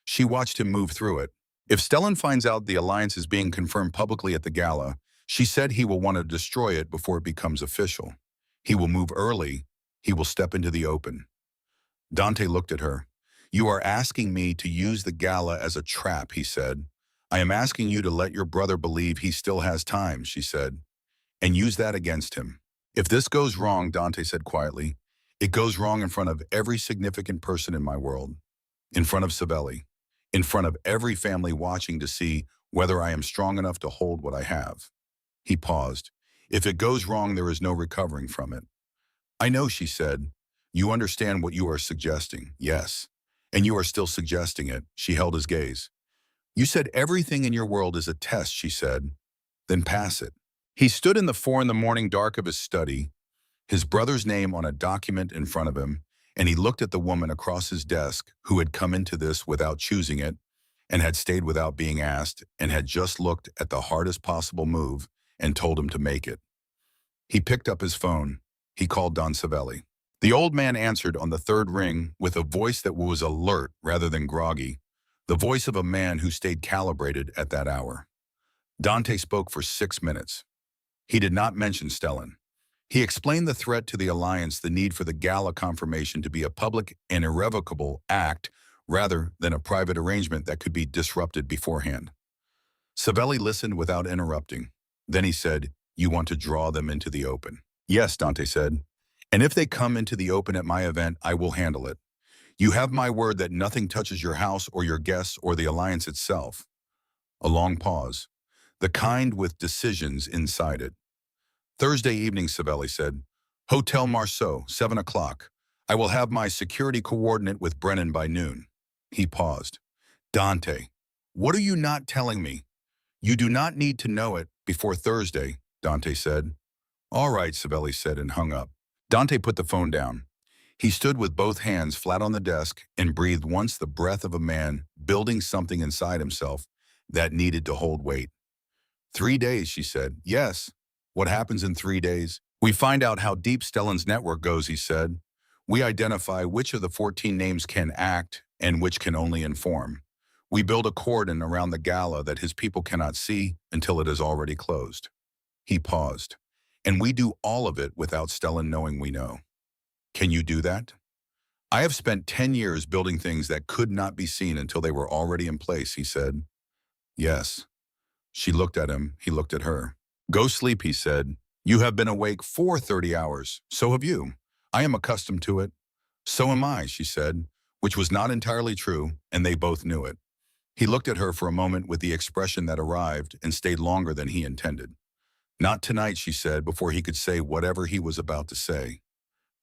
She watched him move through it. If Stellan finds out the alliance is being confirmed publicly at the gala, she said he will want to destroy it before it becomes official. He will move early. He will step into the open. Dante looked at her. You are asking me to use the gala as a trap, he said. I am asking you to let your brother believe he still has time, she said, and use that against him. If this goes wrong, Dante said quietly, it goes wrong in front of every significant person in my world, in front of Savelli, in front of every family watching to see whether I am strong enough to hold what I have. He paused. If it goes wrong, there is no recovering from it. I know, she said. You understand what you are suggesting, yes. And you are still suggesting it. She held his gaze. You said everything in your world is a test, she said. Then pass it. He stood in the 4 a.m. dark of his study, his brother's name on a document in front of him, and he looked at the woman across his desk who had come into this without choosing it, and had stayed without being asked, and had just looked at the hardest possible move and told him to make it. He picked up his phone. He called Don Savelli. The old man answered on the 3rd ring with a voice that was alert rather than groggy, the voice of a man who stayed calibrated at that hour. Dante spoke for 6 minutes. He did not mention Stellan. He explained the threat to the alliance, the need for the gala confirmation to be a public and irrevocable act rather than a private arrangement that could be disrupted beforehand. Savelli listened without interrupting. Then he said, you want to draw them into the open. Yes, Dante said. And if they come into the open at my event, I will handle it. You have my word that nothing touches your house or your guests or the alliance itself. A long pause. The kind with decisions inside it. Thursday evening, Savelli said. Hotel Marceau, 7 o'clock. I will have my security coordinate with Brennan by noon. He paused. Dante, what are you not telling me? You do not need to know it before Thursday, Dante said. All right, Savelli said and hung up. Dante put the phone down. He stood with both hands flat on the desk and breathed once the breath of a man building something inside himself that needed to hold weight. 3 days, she said. Yes. What happens in 3 days? We find out how deep Stellan's network goes, he said. We identify which of the 14 names can act and which can only inform. We build a cordon around the gala that his people cannot see until it is already closed. He paused. And we do all of it without Stellan knowing we know. Can you do that? I have spent 10 years building things that could not be seen until they were already in place, he said. Yes. She looked at him. He looked at her. Go sleep, he said. You have been awake for 30 hours. So have you. I am accustomed to it. So am I, she said, which was not entirely true, and they both knew it. He looked at her for a moment with the expression that arrived and stayed longer than he intended. Not tonight, she said, before he could say whatever he was about to say.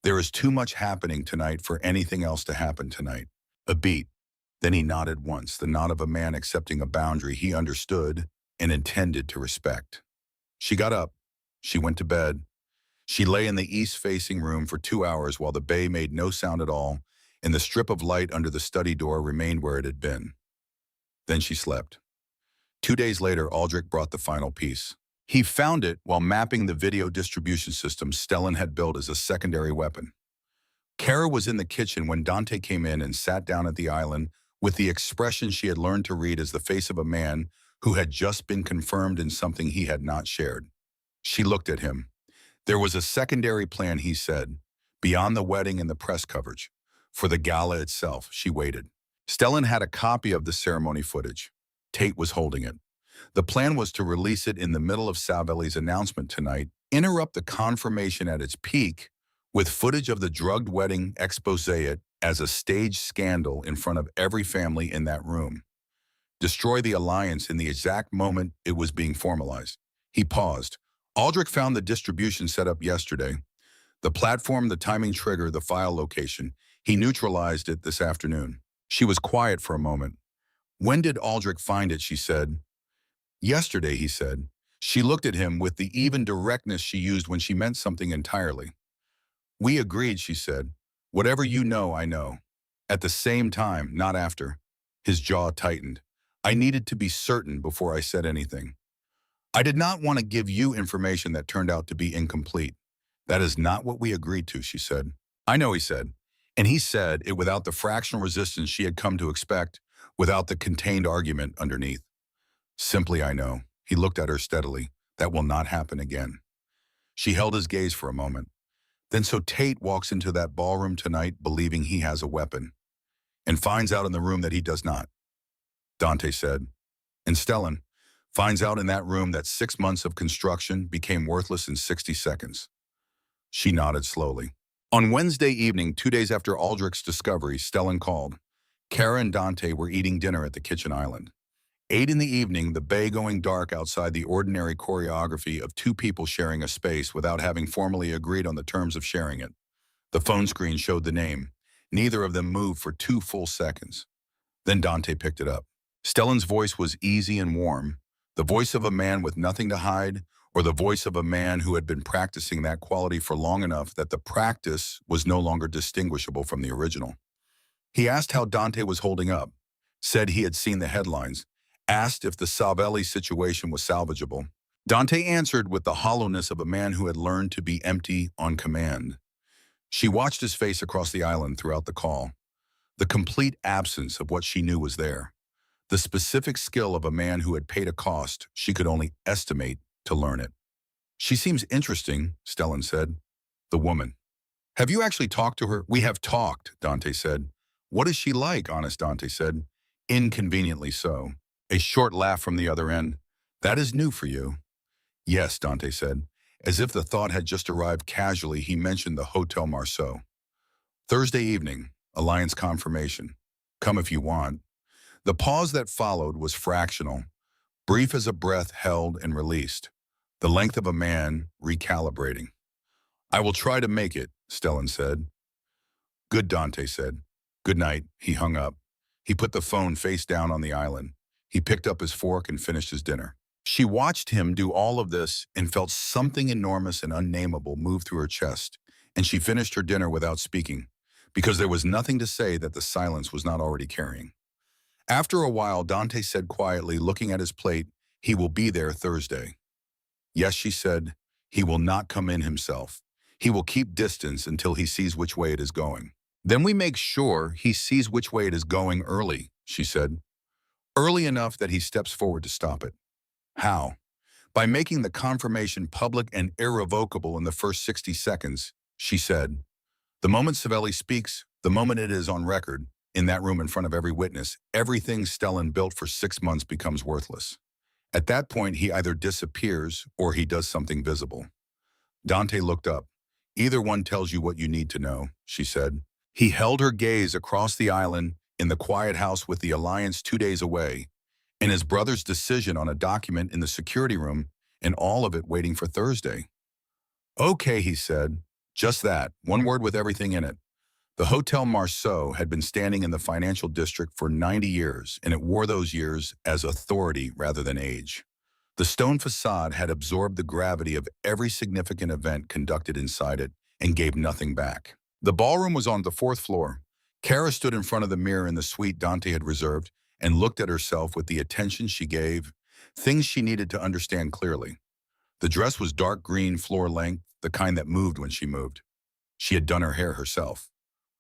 There is too much happening tonight for anything else to happen tonight. A beat. Then he nodded once, the nod of a man accepting a boundary he understood and intended to respect. She got up. She went to bed. She lay in the east-facing room for 2 hours while the bay made no sound at all, and the strip of light under the study door remained where it had been. Then she slept. 2 days later, Aldrich brought the final piece. He found it while mapping the video distribution system Stellan had built as a secondary weapon. Kara was in the kitchen when Dante came in and sat down at the island with the expression she had learned to read as the face of a man who had just been confirmed in something he had not shared. She looked at him. There was a secondary plan, he said, beyond the wedding and the press coverage. For the gala itself, she waited. Stellan had a copy of the ceremony footage. Tate was holding it. The plan was to release it in the middle of Savelli's announcement tonight, interrupt the confirmation at its peak with footage of the drugged wedding, expose it as a staged scandal in front of every family in that room. Destroy the alliance in the exact moment it was being formalized. He paused. Aldrich found the distribution set up yesterday. The platform, the timing trigger, the file location. He neutralized it this afternoon. She was quiet for a moment. When did Aldrich find it, she said. Yesterday, he said. She looked at him with the even directness she used when she meant something entirely. We agreed, she said. Whatever you know, I know. At the same time, not after. His jaw tightened. I needed to be certain before I said anything. I did not want to give you information that turned out to be incomplete. That is not what we agreed to, she said. I know, he said. And he said it without the fractional resistance she had come to expect, without the contained argument underneath. Simply, I know. He looked at her steadily. That will not happen again. She held his gaze for a moment. Then so Tate walks into that ballroom tonight believing he has a weapon, and finds out in the room that he does not. Dante said. And Stellan finds out in that room that 6 months of construction became worthless in 60 seconds. She nodded slowly. On Wednesday evening, 2 days after Aldrich's discovery, Stellan called. Kara and Dante were eating dinner at the kitchen island. 8 in the evening, the bay going dark outside the ordinary choreography of two people sharing a space without having formally agreed on the terms of sharing it. The phone screen showed the name. Neither of them moved for 2 full seconds. Then Dante picked it up. Stellan's voice was easy and warm, the voice of a man with nothing to hide, or the voice of a man who had been practicing that quality for long enough that the practice was no longer distinguishable from the original. He asked how Dante was holding up, said he had seen the headlines, asked if the Savelli situation was salvageable. Dante answered with the hollowness of a man who had learned to be empty on command. She watched his face across the island throughout the call, the complete absence of what she knew was there, the specific skill of a man who had paid a cost she could only estimate to learn it. She seems interesting, Stellan said. The woman. Have you actually talked to her? We have talked, Dante said. What is she like, honest Dante said. Inconveniently so. A short laugh from the other end. That is new for you. Yes, Dante said. As if the thought had just arrived casually, he mentioned the Hotel Marceau. Thursday evening, alliance confirmation. Come if you want. The pause that followed was fractional, brief as a breath held and released, the length of a man recalibrating. I will try to make it, Stellan said. Good, Dante said. Good night. He hung up. He put the phone face down on the island. He picked up his fork and finished his dinner. She watched him do all of this and felt something enormous and unnameable move through her chest, and she finished her dinner without speaking, because there was nothing to say that the silence was not already carrying. After a while, Dante said quietly, looking at his plate, he will be there Thursday. Yes, she said, he will not come in himself. He will keep distance until he sees which way it is going. Then we make sure he sees which way it is going early, she said. Early enough that he steps forward to stop it. How? By making the confirmation public and irrevocable in the first 60 seconds, she said. The moment Savelli speaks, the moment it is on record, in that room in front of every witness, everything Stellan built for 6 months becomes worthless. At that point, he either disappears or he does something visible. Dante looked up. Either one tells you what you need to know, she said. He held her gaze across the island in the quiet house with the alliance 2 days away, and his brother's decision on a document in the security room, and all of it waiting for Thursday. Okay, he said. Just that, one word with everything in it. The Hotel Marceau had been standing in the financial district for 90 years, and it wore those years as authority rather than age. The stone facade had absorbed the gravity of every significant event conducted inside it and gave nothing back. The ballroom was on the fourth floor. Kara stood in front of the mirror in the suite Dante had reserved and looked at herself with the attention she gave, things she needed to understand clearly. The dress was dark green, floor length, the kind that moved when she moved. She had done her hair herself.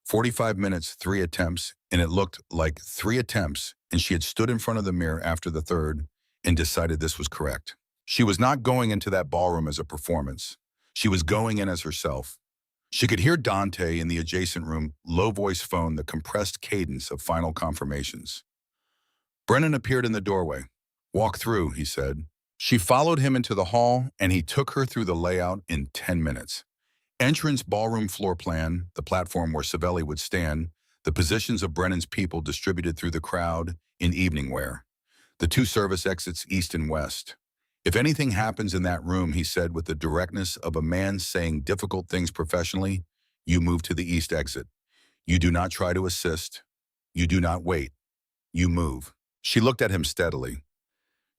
45 minutes, 3 attempts, and it looked like 3 attempts, and she had stood in front of the mirror after the third and decided this was correct. She was not going into that ballroom as a performance. She was going in as herself. She could hear Dante in the adjacent room, low-voice phone, the compressed cadence of final confirmations. Brennan appeared in the doorway. "Walk through," he said. She followed him into the hall, and he took her through the layout in 10 minutes. Entrance, ballroom floor plan, the platform where Savelli would stand, the positions of Brennan's people distributed through the crowd in evening wear, the 2 service exits east and west. "If anything happens in that room," he said with the directness of a man saying difficult things professionally, "you move to the east exit. You do not try to assist. You do not wait. You move." She looked at him steadily.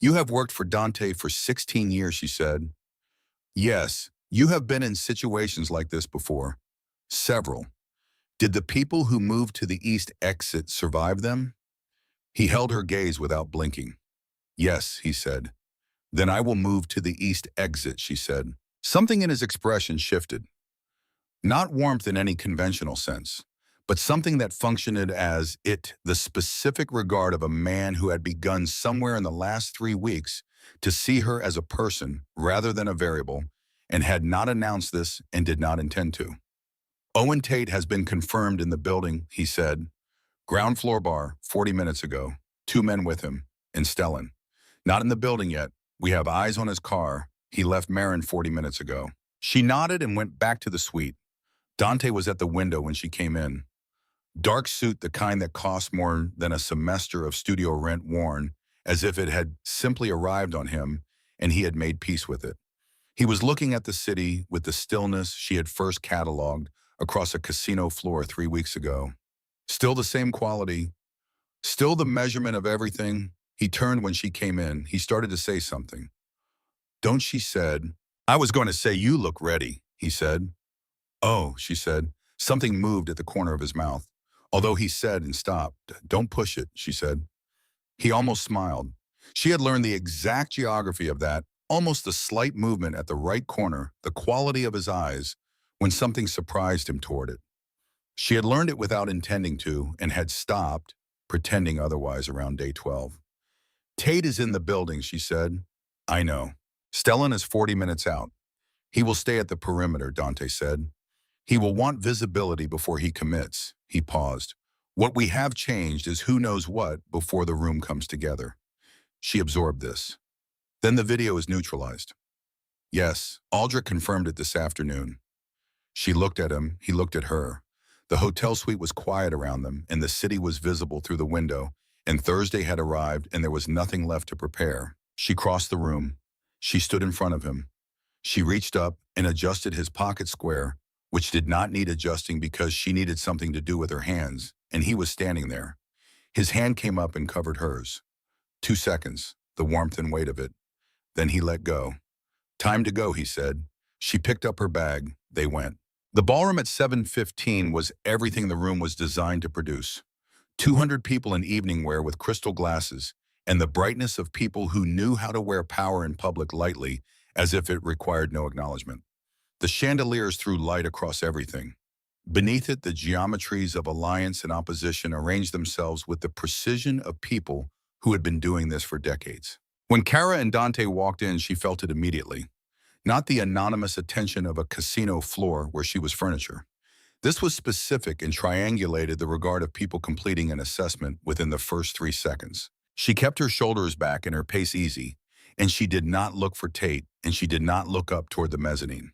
"You have worked for Dante for 16 years, she said. "Yes, you have been in situations like this before. Several. Did the people who moved to the east exit survive them?" He held her gaze without blinking. "Yes," he said. "Then I will move to the east exit," she said. Something in his expression shifted. Not warmth in any conventional sense, but something that functioned as the specific regard of a man who had begun somewhere in the last 3 weeks to see her as a person rather than a variable, and had not announced this and did not intend to. "Owen Tate has been confirmed in the building," he said. "Ground floor bar, 40 minutes ago. 2 men with him, and Stellan. Not in the building yet. We have eyes on his car. He left Marin 40 minutes ago." She nodded and went back to the suite. Dante was at the window when she came in. Dark suit, the kind that cost more than a semester of studio rent, worn, as if it had simply arrived on him and he had made peace with it. He was looking at the city with the stillness she had first cataloged across a casino floor 3 weeks ago. Still the same quality, still the measurement of everything. He turned when she came in. He started to say something. "Don't," she said. "I was going to say you look ready," he said. "Oh," she said. Something moved at the corner of his mouth. Although he said and stopped. "Don't push it," she said. He almost smiled. She had learned the exact geography of that, almost the slight movement at the right corner, the quality of his eyes, when something surprised him toward it. She had learned it without intending to and had stopped, pretending otherwise around day 12. "Tate is in the building," she said. "I know. Stellan is 40 minutes out. He will stay at the perimeter," Dante said. "He will want visibility before he commits." He paused. "What we have changed is who knows what before the room comes together." She absorbed this. "Then the video is neutralized." "Yes, Aldrich confirmed it this afternoon." She looked at him, he looked at her. The hotel suite was quiet around them, and the city was visible through the window, and Thursday had arrived, and there was nothing left to prepare. She crossed the room. She stood in front of him. She reached up and adjusted his pocket square, which did not need adjusting because she needed something to do with her hands, and he was standing there. His hand came up and covered hers. 2 seconds, the warmth and weight of it. Then he let go. "Time to go," he said. She picked up her bag. They went. The ballroom at 7:15 was everything the room was designed to produce. 200 people in evening wear with crystal glasses, and the brightness of people who knew how to wear power in public lightly, as if it required no acknowledgement. The chandeliers threw light across everything. Beneath it, the geometries of alliance and opposition arranged themselves with the precision of people who had been doing this for decades. When Kara and Dante walked in, she felt it immediately. Not the anonymous attention of a casino floor where she was furniture. This was specific and triangulated the regard of people completing an assessment within the first 3 seconds. She kept her shoulders back and her pace easy, and she did not look for Tate, and she did not look up toward the mezzanine.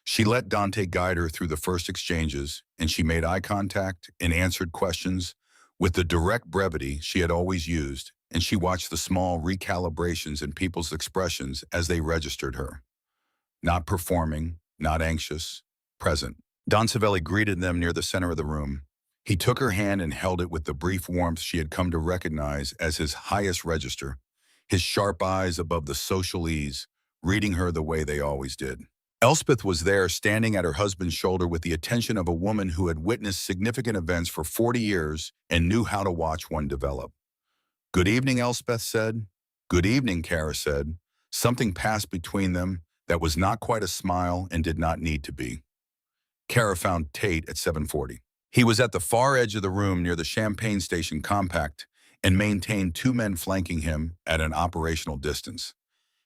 She let Dante guide her through the first exchanges, and she made eye contact and answered questions with the direct brevity she had always used, and she watched the small recalibrations in people's expressions as they registered her. Not performing, not anxious, present. Don Savelli greeted them near the center of the room. He took her hand and held it with the brief warmth she had come to recognize as his highest register, his sharp eyes above the social ease, reading her the way they always did. Elspeth was there, standing at her husband's shoulder with the attention of a woman who had witnessed significant events for 40 years and knew how to watch one develop. "Good evening," Elspeth said. "Good evening," Kara said. Something passed between them that was not quite a smile and did not need to be. Kara found Tate at 7:40. He was at the far edge of the room near the Champagne Station compact and maintained two men flanking him at an operational distance.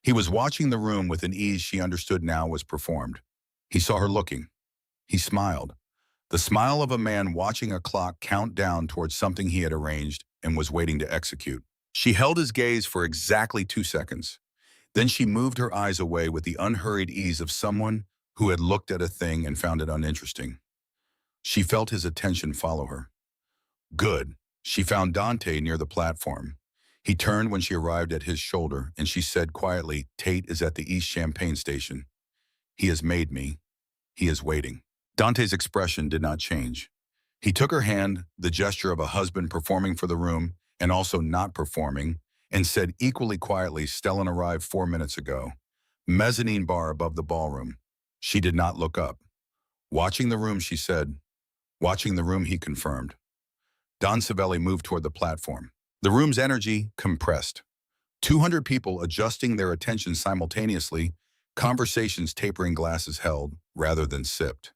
He was watching the room with an ease she understood now was performed. He saw her looking. He smiled. The smile of a man watching a clock count down towards something he had arranged and was waiting to execute. She held his gaze for exactly 2 seconds. Then she moved her eyes away with the unhurried ease of someone who had looked at a thing and found it uninteresting. She felt his attention follow her. Good. She found Dante near the platform. He turned when she arrived at his shoulder, and she said quietly, "Tate is at the East Champagne Station. He has made me. He is waiting." Dante's expression did not change. He took her hand, the gesture of a husband performing for the room and also not performing, and said equally quietly, "Stellan arrived 4 minutes ago. Mezzanine bar above the ballroom." She did not look up. "Watching the room," she said. "Watching the room," he confirmed. Don Savelli moved toward the platform. The room's energy compressed. 200 people adjusting their attention simultaneously, conversations tapering, glasses held rather than sipped.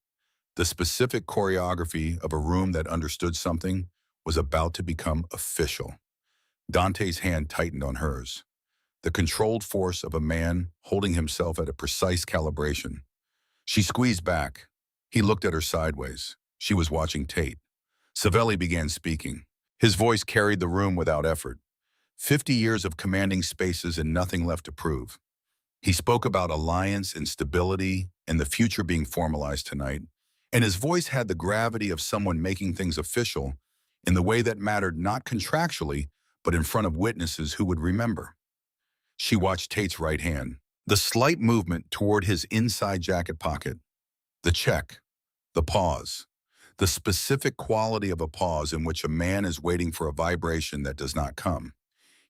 The specific choreography of a room that understood something was about to become official. Dante's hand tightened on hers. The controlled force of a man holding himself at a precise calibration. She squeezed back. He looked at her sideways. She was watching Tate. Savelli began speaking. His voice carried the room without effort. 50 years of commanding spaces and nothing left to prove. He spoke about alliance and stability and the future being formalized tonight, and his voice had the gravity of someone making things official in the way that mattered, not contractually, but in front of witnesses who would remember. She watched Tate's right hand, the slight movement toward his inside jacket pocket, the check, the pause, the specific quality of a pause in which a man is waiting for a vibration that does not come.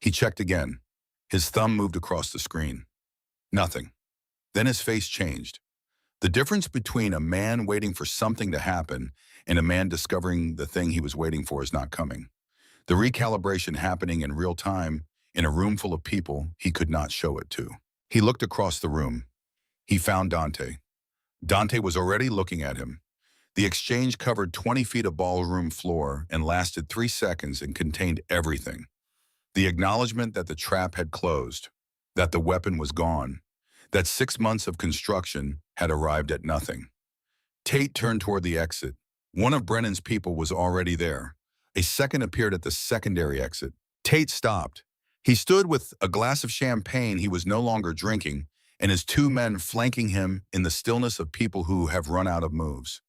He checked again. His thumb moved across the screen. Nothing. Then his face changed. The difference between a man waiting for something to happen and a man discovering the thing he was waiting for is not coming. The recalibration happening in real time in a room full of people he could not show it to. He looked across the room. He found Dante. Dante was already looking at him. The exchange covered 20 feet of ballroom floor and lasted 3 seconds and contained everything. The acknowledgement that the trap had closed, that the weapon was gone, that 6 months of construction had arrived at nothing. Tate turned toward the exit. One of Brennan's people was already there. A second appeared at the secondary exit. Tate stopped. He stood with a glass of champagne he was no longer drinking, and his 2 men flanking him in the stillness of people who have run out of moves.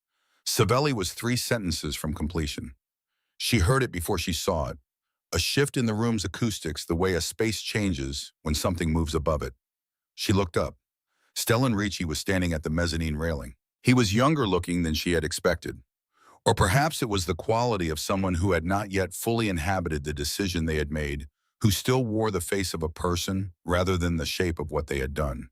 Savelli was 3 sentences from completion. She heard it before she saw it. A shift in the room's acoustics, the way a space changes when something moves above it. She looked up. Stellan Ricci was standing at the mezzanine railing. He was younger looking than she had expected. Or perhaps it was the quality of someone who had not yet fully inhabited the decision they had made, who still wore the face of a person rather than the shape of what they had done.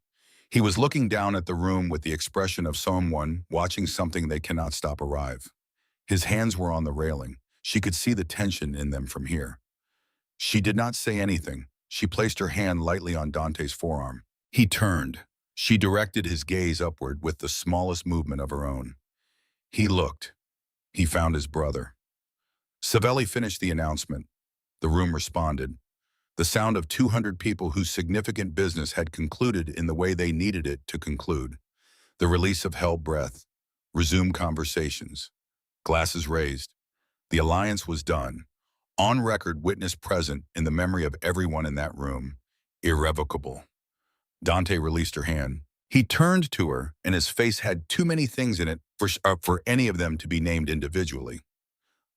He was looking down at the room with the expression of someone watching something they cannot stop arrive. His hands were on the railing. She could see the tension in them from here. She did not say anything. She placed her hand lightly on Dante's forearm. He turned. She directed his gaze upward with the smallest movement of her own. He looked. He found his brother. Savelli finished the announcement. The room responded. The sound of 200 people whose significant business had concluded in the way they needed it to conclude. The release of held breath. Resumed conversations. Glasses raised. The alliance was done. On record, witness present in the memory of everyone in that room. Irrevocable. Dante released her hand. He turned to her, and his face had too many things in it for any of them to be named individually.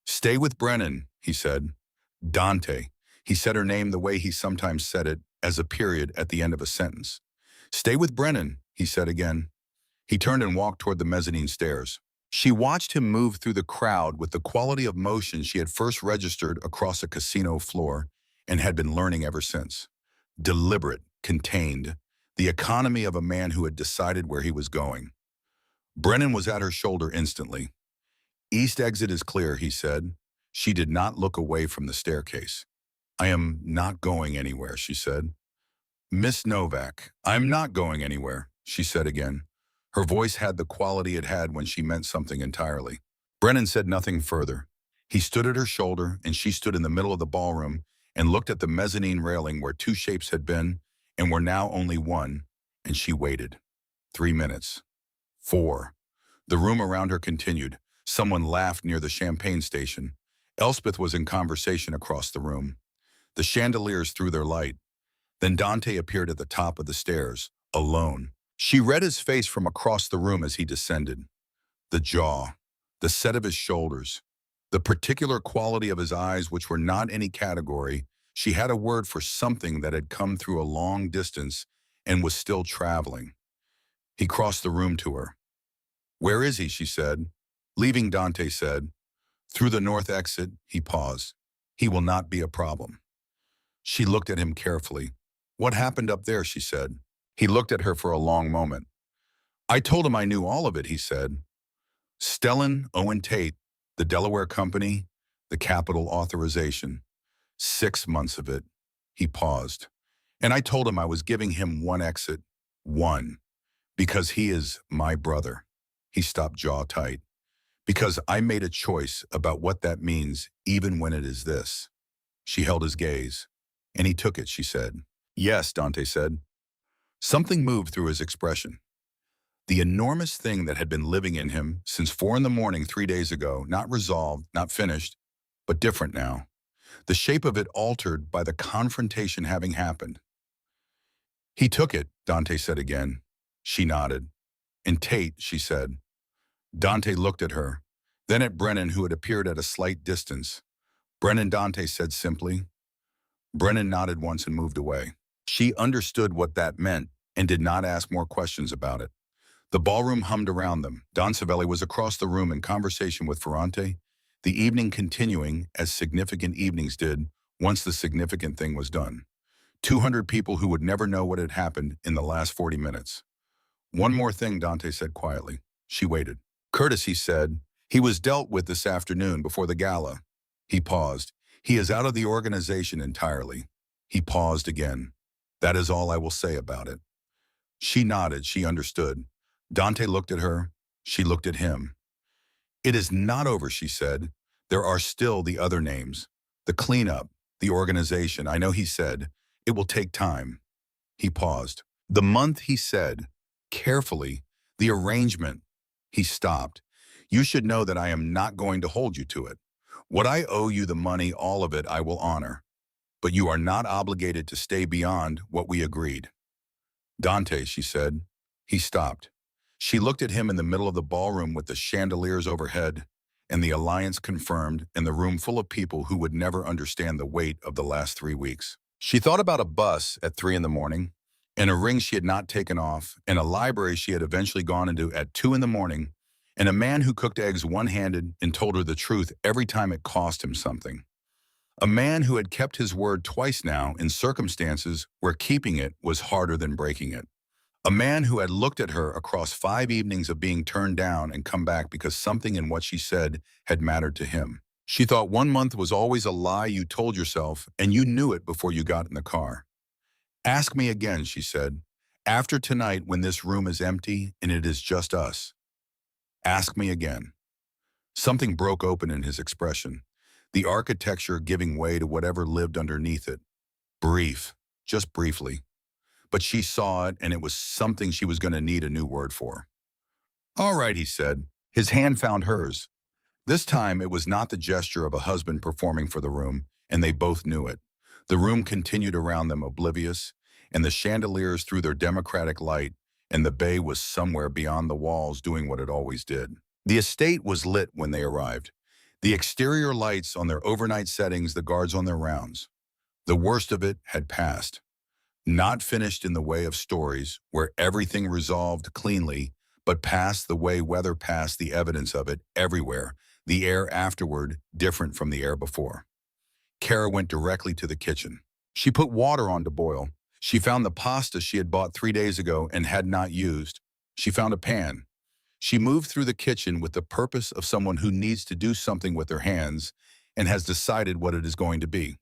"Stay with Brennan," he said. "Dante." He said her name the way he sometimes said it, as a period at the end of a sentence. "Stay with Brennan," he said again. He turned and walked toward the mezzanine stairs. She watched him move through the crowd with the quality of motion she had first registered across a casino floor and had been learning ever since. Deliberate, contained, the economy of a man who had decided where he was going. Brennan was at her shoulder instantly. "East exit is clear," he said. She did not look away from the staircase. "I am not going anywhere," she said. "Miss Novak, I'm not going anywhere," she said again. Her voice had the quality it had when she meant something entirely. Brennan said nothing further. He stood at her shoulder, and she stood in the middle of the ballroom and looked at the mezzanine railing where two shapes had been and were now only one, and she waited. 3 minutes. 4. The room around her continued. Someone laughed near the champagne station. Elspeth was in conversation across the room. The chandeliers threw their light. Then Dante appeared at the top of the stairs, alone. She read his face from across the room as he descended. The jaw, the set of his shoulders, the particular quality of his eyes which were not any category. She had a word for something that had come through a long distance and was still traveling. He crossed the room to her. "Where is he?" she said. "Leaving," Dante said. "Through the north exit." He paused. "He will not be a problem." She looked at him carefully. "What happened up there?" she said. He looked at her for a long moment. "I told him I knew all of it," he said. "Stellan, Owen Tate, the Delaware company, the capital authorization. 6 months of it." He paused. "And I told him I was giving him one exit. One. Because he is my brother." He stopped, jaw tight. "Because I made a choice about what that means, even when it is this." She held his gaze. "And he took it," she said. "Yes," Dante said. Something moved through his expression. The enormous thing that had been living in him since 4 in the morning 3 days ago, not resolved, not finished, but different now. The shape of it altered by the confrontation having happened. "He took it," Dante said again. She nodded. "And Tate," she said. Dante looked at her, then at Brennan, who had appeared at a slight distance. "Brennan," Dante said simply. Brennan nodded once and moved away. She understood what that meant and did not ask more questions about it. The ballroom hummed around them. Don Savelli was across the room in conversation with Ferrante, the evening continuing as significant evenings did once the significant thing was done. 200 people who would never know what had happened in the last 40 minutes. "One more thing," Dante said quietly. She waited. "Curtis," he said. "He was dealt with this afternoon before the gala." He paused. "He is out of the organization entirely." He paused again. "That is all I will say about it." She nodded. She understood. Dante looked at her. She looked at him. "It is not over," she said. "There are still the other names. The cleanup, the organization. I know," he said. "It will take time." He paused. "The month," he said. Carefully. "The arrangement." He stopped. "You should know that I am not going to hold you to it. What I owe you, the money, all of it, I will honor. But you are not obligated to stay beyond what we agreed." "Dante," she said. He stopped. She looked at him in the middle of the ballroom with the chandeliers overhead, and the alliance confirmed in the room full of people who would never understand the weight of the last 3 weeks. She thought about a bus at 3 in the morning, and a ring she had not taken off, and a library she had eventually gone into at 2 in the morning, and a man who cooked eggs one-handed and told her the truth every time it cost him something. A man who had kept his word twice now in circumstances where keeping it was harder than breaking it. A man who had looked at her across 5 evenings of being turned down and come back because something in what she said had mattered to him. She thought 1 month was always a lie you told yourself, and you knew it before you got in the car. "Ask me again," she said. "After tonight, when this room is empty and it is just us. Ask me again." Something broke open in his expression, the architecture giving way to whatever lived underneath it. Brief, just briefly. But she saw it, and it was something she was going to need a new word for. "All right," he said. His hand found hers. This time, it was not the gesture of a husband performing for the room, and they both knew it. The room continued around them oblivious, and the chandeliers threw their democratic light, and the bay was somewhere beyond the walls doing what it always did. The estate was lit when they arrived. The exterior lights on their overnight settings, the guards on their rounds. The worst of it had passed. Not finished in the way of stories, where everything resolved cleanly, but passed the way weather passed the evidence of it everywhere, the air afterward different from the air before. Kara went directly to the kitchen. She put water on to boil. She found the pasta she had bought 3 days ago and had not used. She found a pan. She moved through the kitchen with the purpose of someone who needs to do something with their hands and has decided what it is going to be.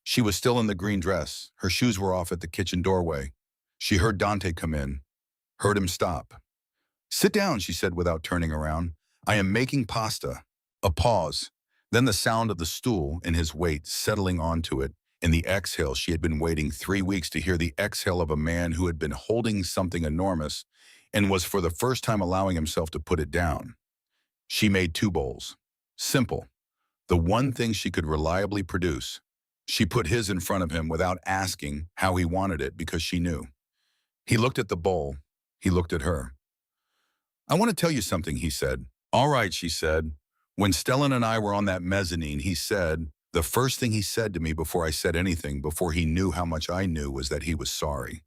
She was still in the green dress. Her shoes were off at the kitchen doorway. She heard Dante come in, heard him stop. "Sit down," she said without turning around. "I am making pasta." A pause, then the sound of the stool and his weight settling onto it, and the exhale she had been waiting 3 weeks to hear, the exhale of a man who had been holding something enormous and was for the first time allowing himself to put it down. She made 2 bowls. Simple. The one thing she could reliably produce. She put his in front of him without asking how he wanted it because she knew. He looked at the bowl. He looked at her. "I want to tell you something," he said. "All right," she said. "When Stellan and I were on that mezzanine, he said, the first thing he said to me before I said anything, before he knew how much I knew, was that he was sorry."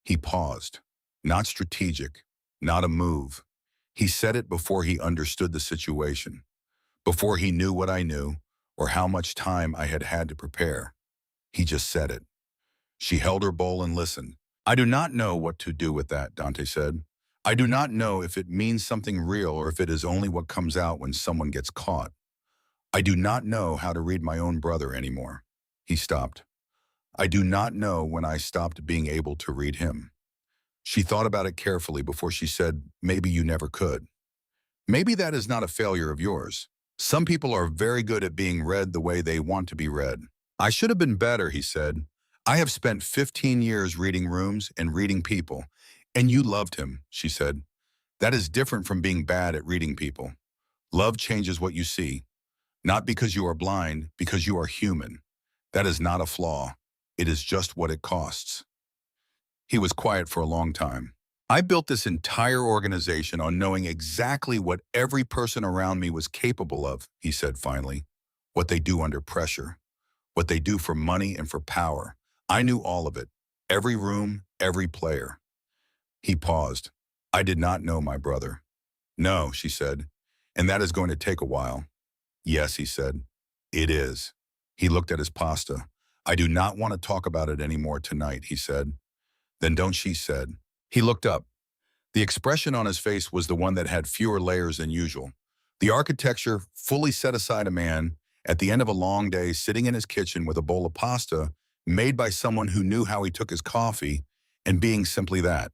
He paused. Not strategic, not a move. He said it before he understood the situation, before he knew what I knew or how much time I had had to prepare. He just said it. She held her bowl and listened. "I do not know what to do with that," Dante said. "I do not know if it means something real or if it is only what comes out when someone gets caught. I do not know how to read my own brother anymore." He stopped. "I do not know when I stopped being able to read him." She thought about it carefully before she said, "Maybe you never could. Maybe that is not a failure of yours. Some people are very good at being read the way they want to be read." "I should have been better," he said. "I have spent 15 years reading rooms and reading people." "And you loved him," she said. "That is different from being bad at reading people. Love changes what you see. Not because you are blind, because you are human. That is not a flaw. It is just what it costs." He was quiet for a long time. "I built this entire organization on knowing exactly what every person around me was capable of," he said finally. "What they do under pressure. What they do for money and for power. I knew all of it. Every room, every player." He paused. "I did not know my brother." "No," she said. "And that is going to take a while." "Yes," he said. "It is." He looked at his pasta. "I do not want to talk about it anymore tonight," he said. "Then don't," she said. He looked up. The expression on his face was the one that had fewer layers than usual. The architecture fully set aside a man at the end of a long day sitting in his kitchen with a bowl of pasta made by someone who knew how he took his coffee and being simply that.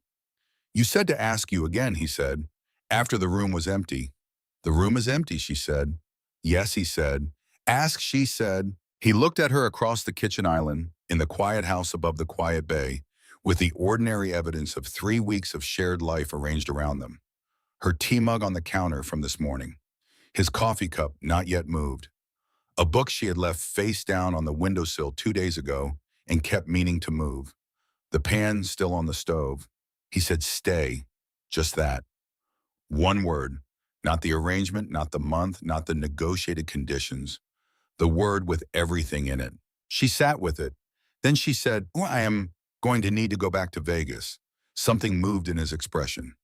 "You said to ask you again," he said, after the room was empty. "The room is empty," she said. "Yes," he said. "Ask," she said. He looked at her across the kitchen island, in the quiet house above the quiet bay, with the ordinary evidence of 3 weeks of shared life arranged around them. Her tea mug on the counter from this morning. His coffee cup not yet moved. A book she had left face down on the windowsill 2 days ago and kept meaning to move. The pan still on the stove. He said, "Stay." Just that. One word. Not the arrangement, not the month, not the negotiated conditions. The word with everything in it. She sat with it. Then she said, "Oh, I am going to need to go back to Vegas." Something moved in his expression.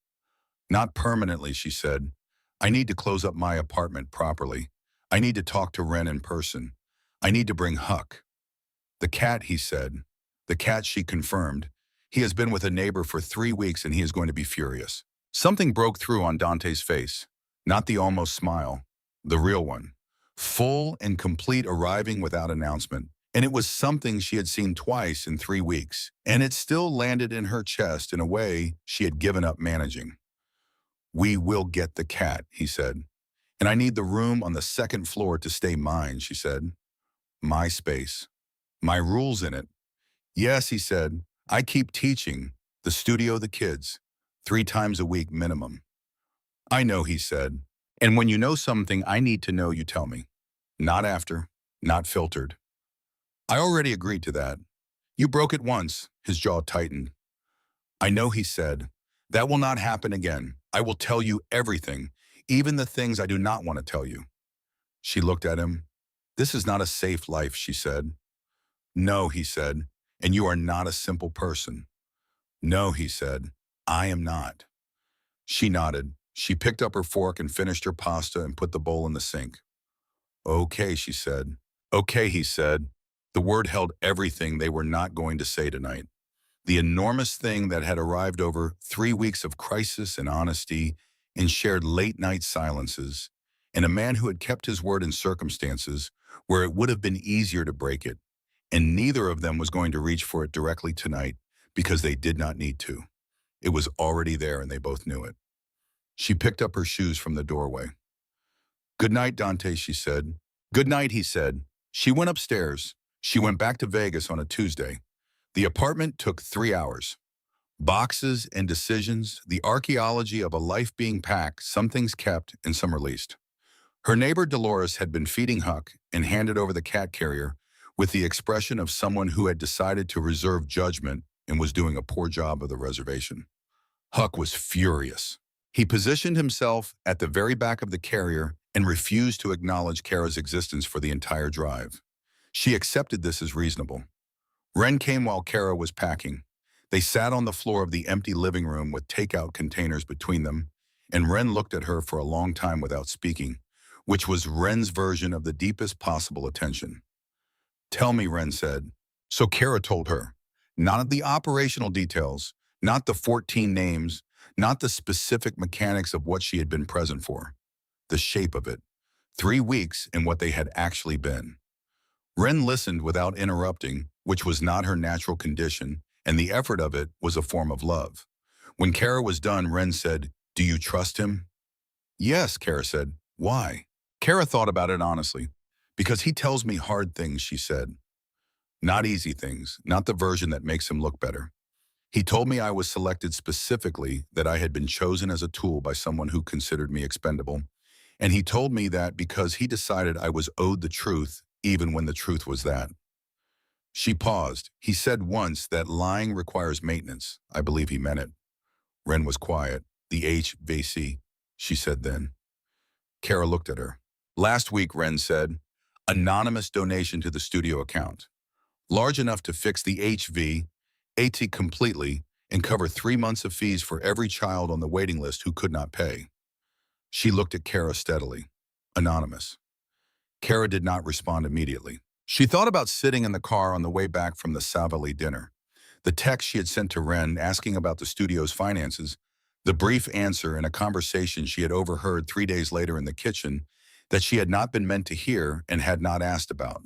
"Not permanently," she said. "I need to close up my apartment properly. I need to talk to Ren in person. I need to bring Huck." "The cat," he said. "The cat," she confirmed. "He has been with a neighbor for 3 weeks and he is going to be furious." Something broke through on Dante's face. Not the almost smile. The real one. Full and complete, arriving without announcement. And it was something she had seen twice in 3 weeks. And it still landed in her chest in a way she had given up managing. "We will get the cat," he said. "And I need the room on the 2nd floor to stay mine," she said. "My space. My rules in it." "Yes," he said. "I keep teaching. The studio, the kids. 3 times a week minimum." "I know," he said. "And when you know something I need to know, you tell me. Not after. Not filtered." "I already agreed to that." "You broke it once." His jaw tightened. "I know," he said. "That will not happen again. I will tell you everything, even the things I do not want to tell you." She looked at him. "This is not a safe life," she said. "No," he said. "And you are not a simple person." "No," he said. "I am not." She nodded. She picked up her fork and finished her pasta and put the bowl in the sink. Okay, she said. Okay, he said. The word held everything they were not going to say tonight. The enormous thing that had arrived over 3 weeks of crisis and honesty and shared late-night silences, and a man who had kept his word in circumstances where it would have been easier to break it, and neither of them was going to reach for it directly tonight because they did not need to. It was already there and they both knew it. She picked up her shoes from the doorway. Good night, Dante, she said. Good night, he said. She went upstairs. She went back to Vegas on a Tuesday. The apartment took 3 hours. Boxes and decisions, the archaeology of a life being packed, some things kept and some released. Her neighbor Dolores had been feeding Huck and handed over the cat carrier with the expression of someone who had decided to reserve judgment and was doing a poor job of the reservation. Huck was furious. He positioned himself at the very back of the carrier and refused to acknowledge Kara's existence for the entire drive. She accepted this as reasonable. Ren came while Kara was packing. They sat on the floor of the empty living room with takeout containers between them, and Ren looked at her for a long time without speaking, which was Ren's version of the deepest possible attention. Tell me, Ren said. So Kara told her. Not the operational details, not the 14 names, not the specific mechanics of what she had been present for. The shape of it. 3 weeks and what they had actually been. Ren listened without interrupting, which was not her natural condition, and the effort of it was a form of love. When Kara was done, Ren said, "Do you trust him?" "Yes," Kara said. "Why?" Kara thought about it honestly. "Because he tells me hard things," she said. "Not easy things, not the version that makes him look better. He told me I was selected specifically, that I had been chosen as a tool by someone who considered me expendable. And he told me that because he decided I was owed the truth, even when the truth was that." She paused. "He said once that lying requires maintenance. I believe he meant it." Ren was quiet. "The HVAC," she said then. Kara looked at her. "Last week," Ren said, "anonymous donation to the studio account. Large enough to fix the HVAC completely and cover 3 months of fees for every child on the waiting list who could not pay." She looked at Kara steadily. Anonymous. Kara did not respond immediately. She thought about sitting in the car on the way back from the Savali dinner. The text she had sent to Ren asking about the studio's finances, the brief answer in a conversation she had overheard 3 days later in the kitchen that she had not been meant to hear and had not asked about.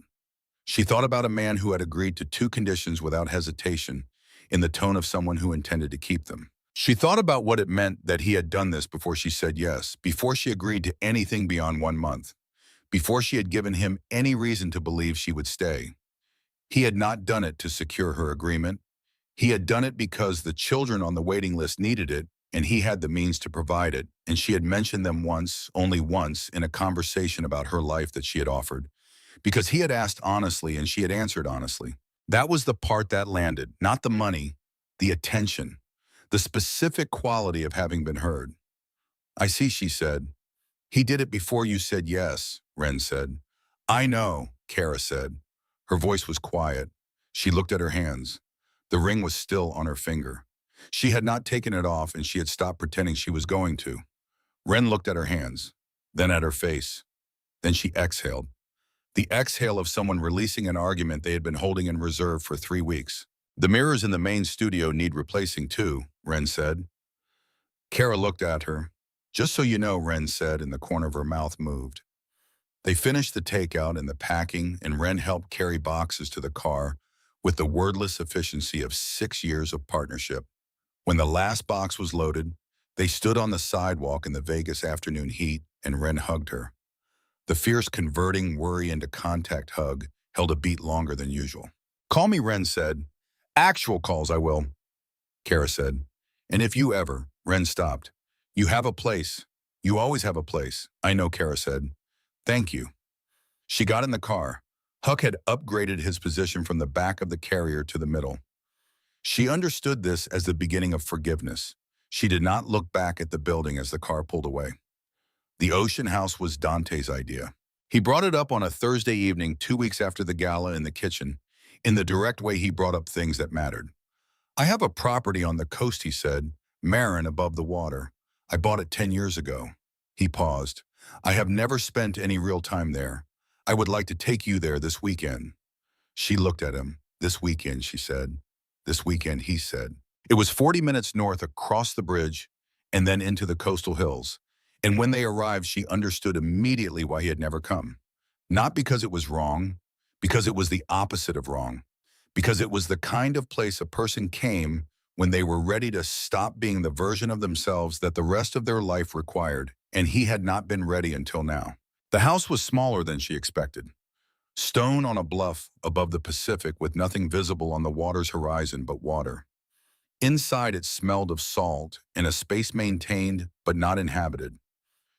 She thought about a man who had agreed to 2 conditions without hesitation, in the tone of someone who intended to keep them. She thought about what it meant that he had done this before she said yes, before she agreed to anything beyond 1 month, before she had given him any reason to believe she would stay. He had not done it to secure her agreement. He had done it because the children on the waiting list needed it, and he had the means to provide it, and she had mentioned them once, only once, in a conversation about her life that she had offered. Because he had asked honestly and she had answered honestly. That was the part that landed, not the money, the attention, the specific quality of having been heard. "I see," she said. "He did it before you said yes," Ren said. "I know," Kara said. Her voice was quiet. She looked at her hands. The ring was still on her finger. She had not taken it off and she had stopped pretending she was going to. Ren looked at her hands, then at her face. Then she exhaled. The exhale of someone releasing an argument they had been holding in reserve for 3 weeks. "The mirrors in the main studio need replacing too," Ren said. Kara looked at her. "Just so you know," Ren said, and the corner of her mouth moved. They finished the takeout and the packing, and Ren helped carry boxes to the car with the wordless efficiency of 6 years of partnership. When the last box was loaded, they stood on the sidewalk in the Vegas afternoon heat, and Ren hugged her. The fierce converting worry into contact hug held a beat longer than usual. "Call me," Ren said. "Actual calls, I will," Kara said. "And if you ever," Ren stopped. "You have a place. You always have a place." "I know," Kara said. "Thank you." She got in the car. Huck had upgraded his position from the back of the carrier to the middle. She understood this as the beginning of forgiveness. She did not look back at the building as the car pulled away. The Ocean House was Dante's idea. He brought it up on a Thursday evening 2 weeks after the gala in the kitchen, in the direct way he brought up things that mattered. "I have a property on the coast," he said, "Marin above the water. I bought it 10 years ago. He paused. I have never spent any real time there. I would like to take you there this weekend. She looked at him. This weekend, she said. This weekend, he said. It was 40 minutes north across the bridge and then into the coastal hills. And when they arrived, she understood immediately why he had never come. Not because it was wrong, because it was the opposite of wrong. Because it was the kind of place a person came when they were ready to stop being the version of themselves that the rest of their life required, and he had not been ready until now. The house was smaller than she expected. Stone on a bluff above the Pacific with nothing visible on the water's horizon but water. Inside it smelled of salt and a space maintained but not inhabited.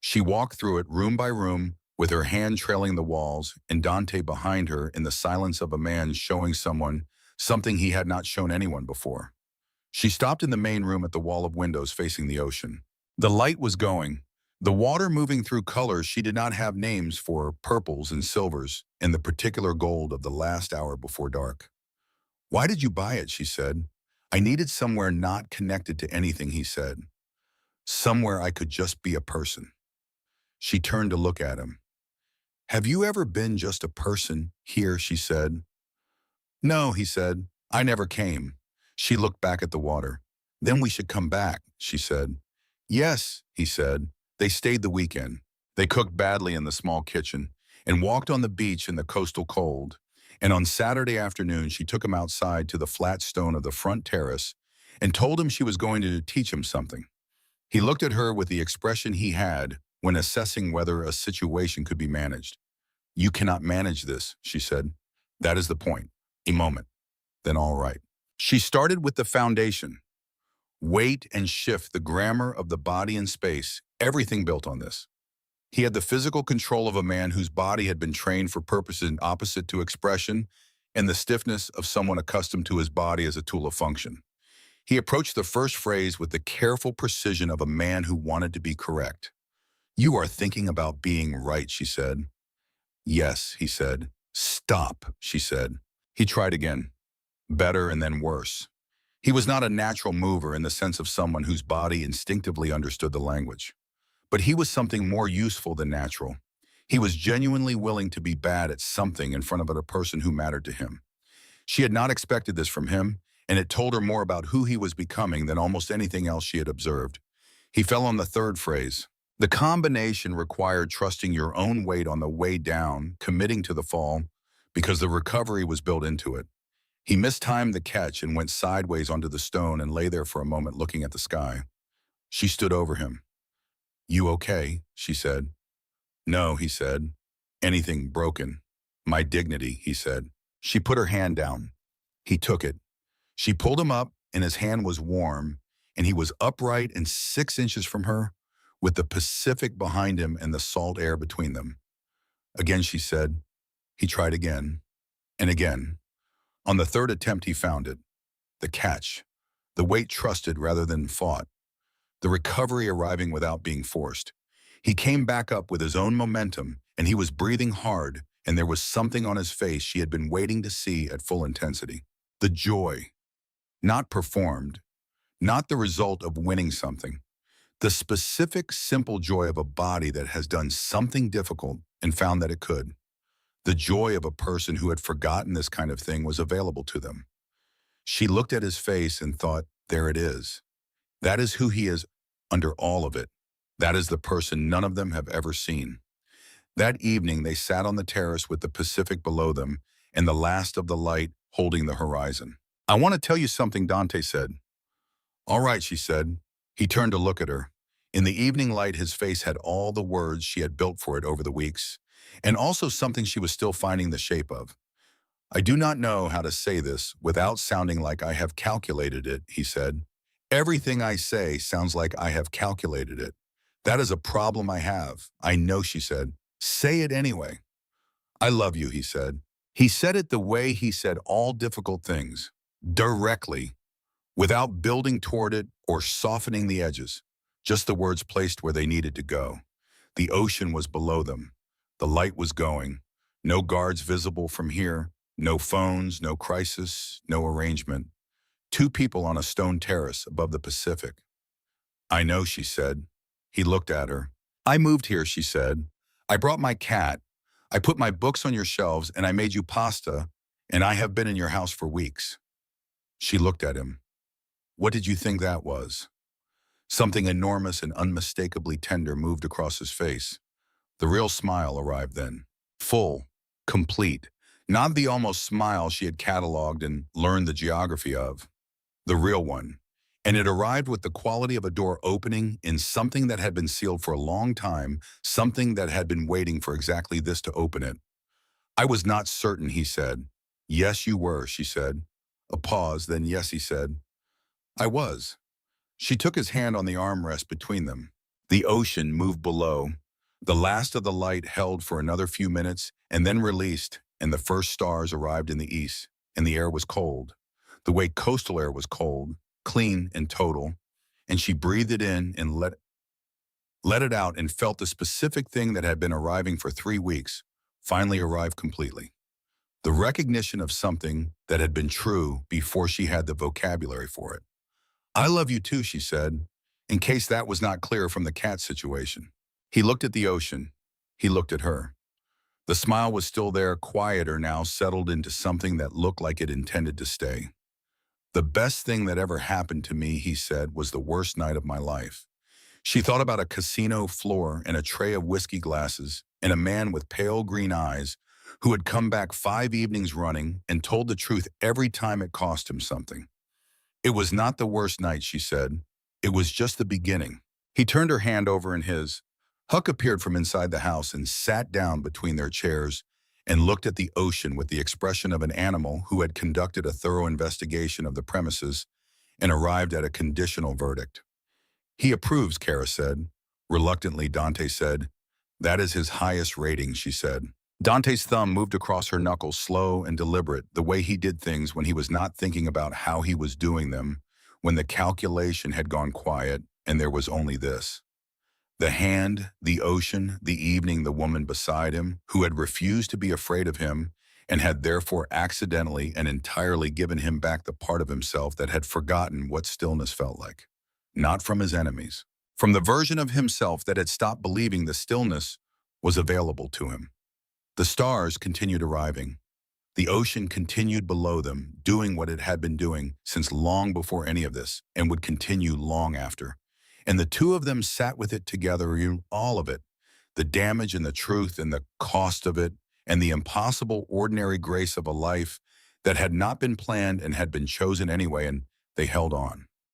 She walked through it room by room with her hand trailing the walls and Dante behind her in the silence of a man showing someone something he had not shown anyone before. She stopped in the main room at the wall of windows facing the ocean. The light was going, the water moving through colors she did not have names for, purples and silvers, and the particular gold of the last hour before dark. Why did you buy it, she said. I needed somewhere not connected to anything, he said. Somewhere I could just be a person. She turned to look at him. Have you ever been just a person here, she said. No, he said. I never came. She looked back at the water. Then we should come back, she said. Yes, he said. They stayed the weekend. They cooked badly in the small kitchen and walked on the beach in the coastal cold. And on Saturday afternoon, she took him outside to the flat stone of the front terrace and told him she was going to teach him something. He looked at her with the expression he had when assessing whether a situation could be managed. You cannot manage this, she said. That is the point. A moment. Then all right. She started with the foundation. Weight and shift, the grammar of the body and space, everything built on this. He had the physical control of a man whose body had been trained for purposes opposite to expression and the stiffness of someone accustomed to his body as a tool of function. He approached the first phrase with the careful precision of a man who wanted to be correct. You are thinking about being right, she said. Yes, he said. Stop, she said. He tried again. Better and then worse. He was not a natural mover in the sense of someone whose body instinctively understood the language. But he was something more useful than natural. He was genuinely willing to be bad at something in front of a person who mattered to him. She had not expected this from him, and it told her more about who he was becoming than almost anything else she had observed. He fell on the third phrase. The combination required trusting your own weight on the way down, committing to the fall, because the recovery was built into it. He mistimed the catch and went sideways onto the stone and lay there for a moment looking at the sky. She stood over him. You okay? She said. No, he said. Anything broken. My dignity, he said. She put her hand down. He took it. She pulled him up and his hand was warm and he was upright and 6 inches from her with the Pacific behind him and the salt air between them. Again, she said. He tried again and again. On the third attempt, he found it. The catch. The weight trusted rather than fought. The recovery arriving without being forced. He came back up with his own momentum, and he was breathing hard, and there was something on his face she had been waiting to see at full intensity. The joy. Not performed. Not the result of winning something. The specific, simple joy of a body that has done something difficult and found that it could. The joy of a person who had forgotten this kind of thing was available to them. She looked at his face and thought, there it is. That is who he is under all of it. That is the person none of them have ever seen. That evening, they sat on the terrace with the Pacific below them and the last of the light holding the horizon. I want to tell you something, Dante said. All right, she said. He turned to look at her. In the evening light, his face had all the words she had built for it over the weeks, and also something she was still finding the shape of. I do not know how to say this without sounding like I have calculated it, he said. Everything I say sounds like I have calculated it. That is a problem I have. I know, she said. Say it anyway. I love you, he said. He said it the way he said all difficult things, directly, without building toward it or softening the edges, just the words placed where they needed to go. The ocean was below them. The light was going. No guards visible from here, no phones, no crisis, no arrangement. 2 people on a stone terrace above the Pacific. I know, she said. He looked at her. I moved here, she said. I brought my cat. I put my books on your shelves and I made you pasta, and I have been in your house for weeks. She looked at him. What did you think that was? Something enormous and unmistakably tender moved across his face. The real smile arrived then. Full, complete, not the almost smile she had cataloged and learned the geography of. The real one. And it arrived with the quality of a door opening in something that had been sealed for a long time, something that had been waiting for exactly this to open it. I was not certain, he said. Yes, you were, she said. A pause, then yes, he said. I was. She took his hand on the armrest between them. The ocean moved below. The last of the light held for another few minutes and then released, and the first stars arrived in the east, and the air was cold. The way coastal air was cold, clean and total, and she breathed it in and let it out and felt the specific thing that had been arriving for 3 weeks finally arrive completely. The recognition of something that had been true before she had the vocabulary for it. I love you too, she said, in case that was not clear from the cat situation. He looked at the ocean. He looked at her. The smile was still there, quieter now, settled into something that looked like it intended to stay. The best thing that ever happened to me, he said, was the worst night of my life. She thought about a casino floor and a tray of whiskey glasses and a man with pale green eyes who had come back 5 evenings running and told the truth every time it cost him something. It was not the worst night, she said. It was just the beginning. He turned her hand over in his. Huck appeared from inside the house and sat down between their chairs and looked at the ocean with the expression of an animal who had conducted a thorough investigation of the premises and arrived at a conditional verdict. He approves, Kara said. Reluctantly, Dante said. That is his highest rating, she said. Dante's thumb moved across her knuckles, slow and deliberate, the way he did things when he was not thinking about how he was doing them, when the calculation had gone quiet and there was only this. The hand, the ocean, the evening, the woman beside him, who had refused to be afraid of him and had therefore accidentally and entirely given him back the part of himself that had forgotten what stillness felt like. Not from his enemies, from the version of himself that had stopped believing the stillness was available to him. The stars continued arriving. The ocean continued below them, doing what it had been doing since long before any of this, and would continue long after. And the two of them sat with it together, all of it, the damage and the truth and the cost of it, and the impossible ordinary grace of a life that had not been planned and had been chosen anyway, and they held on.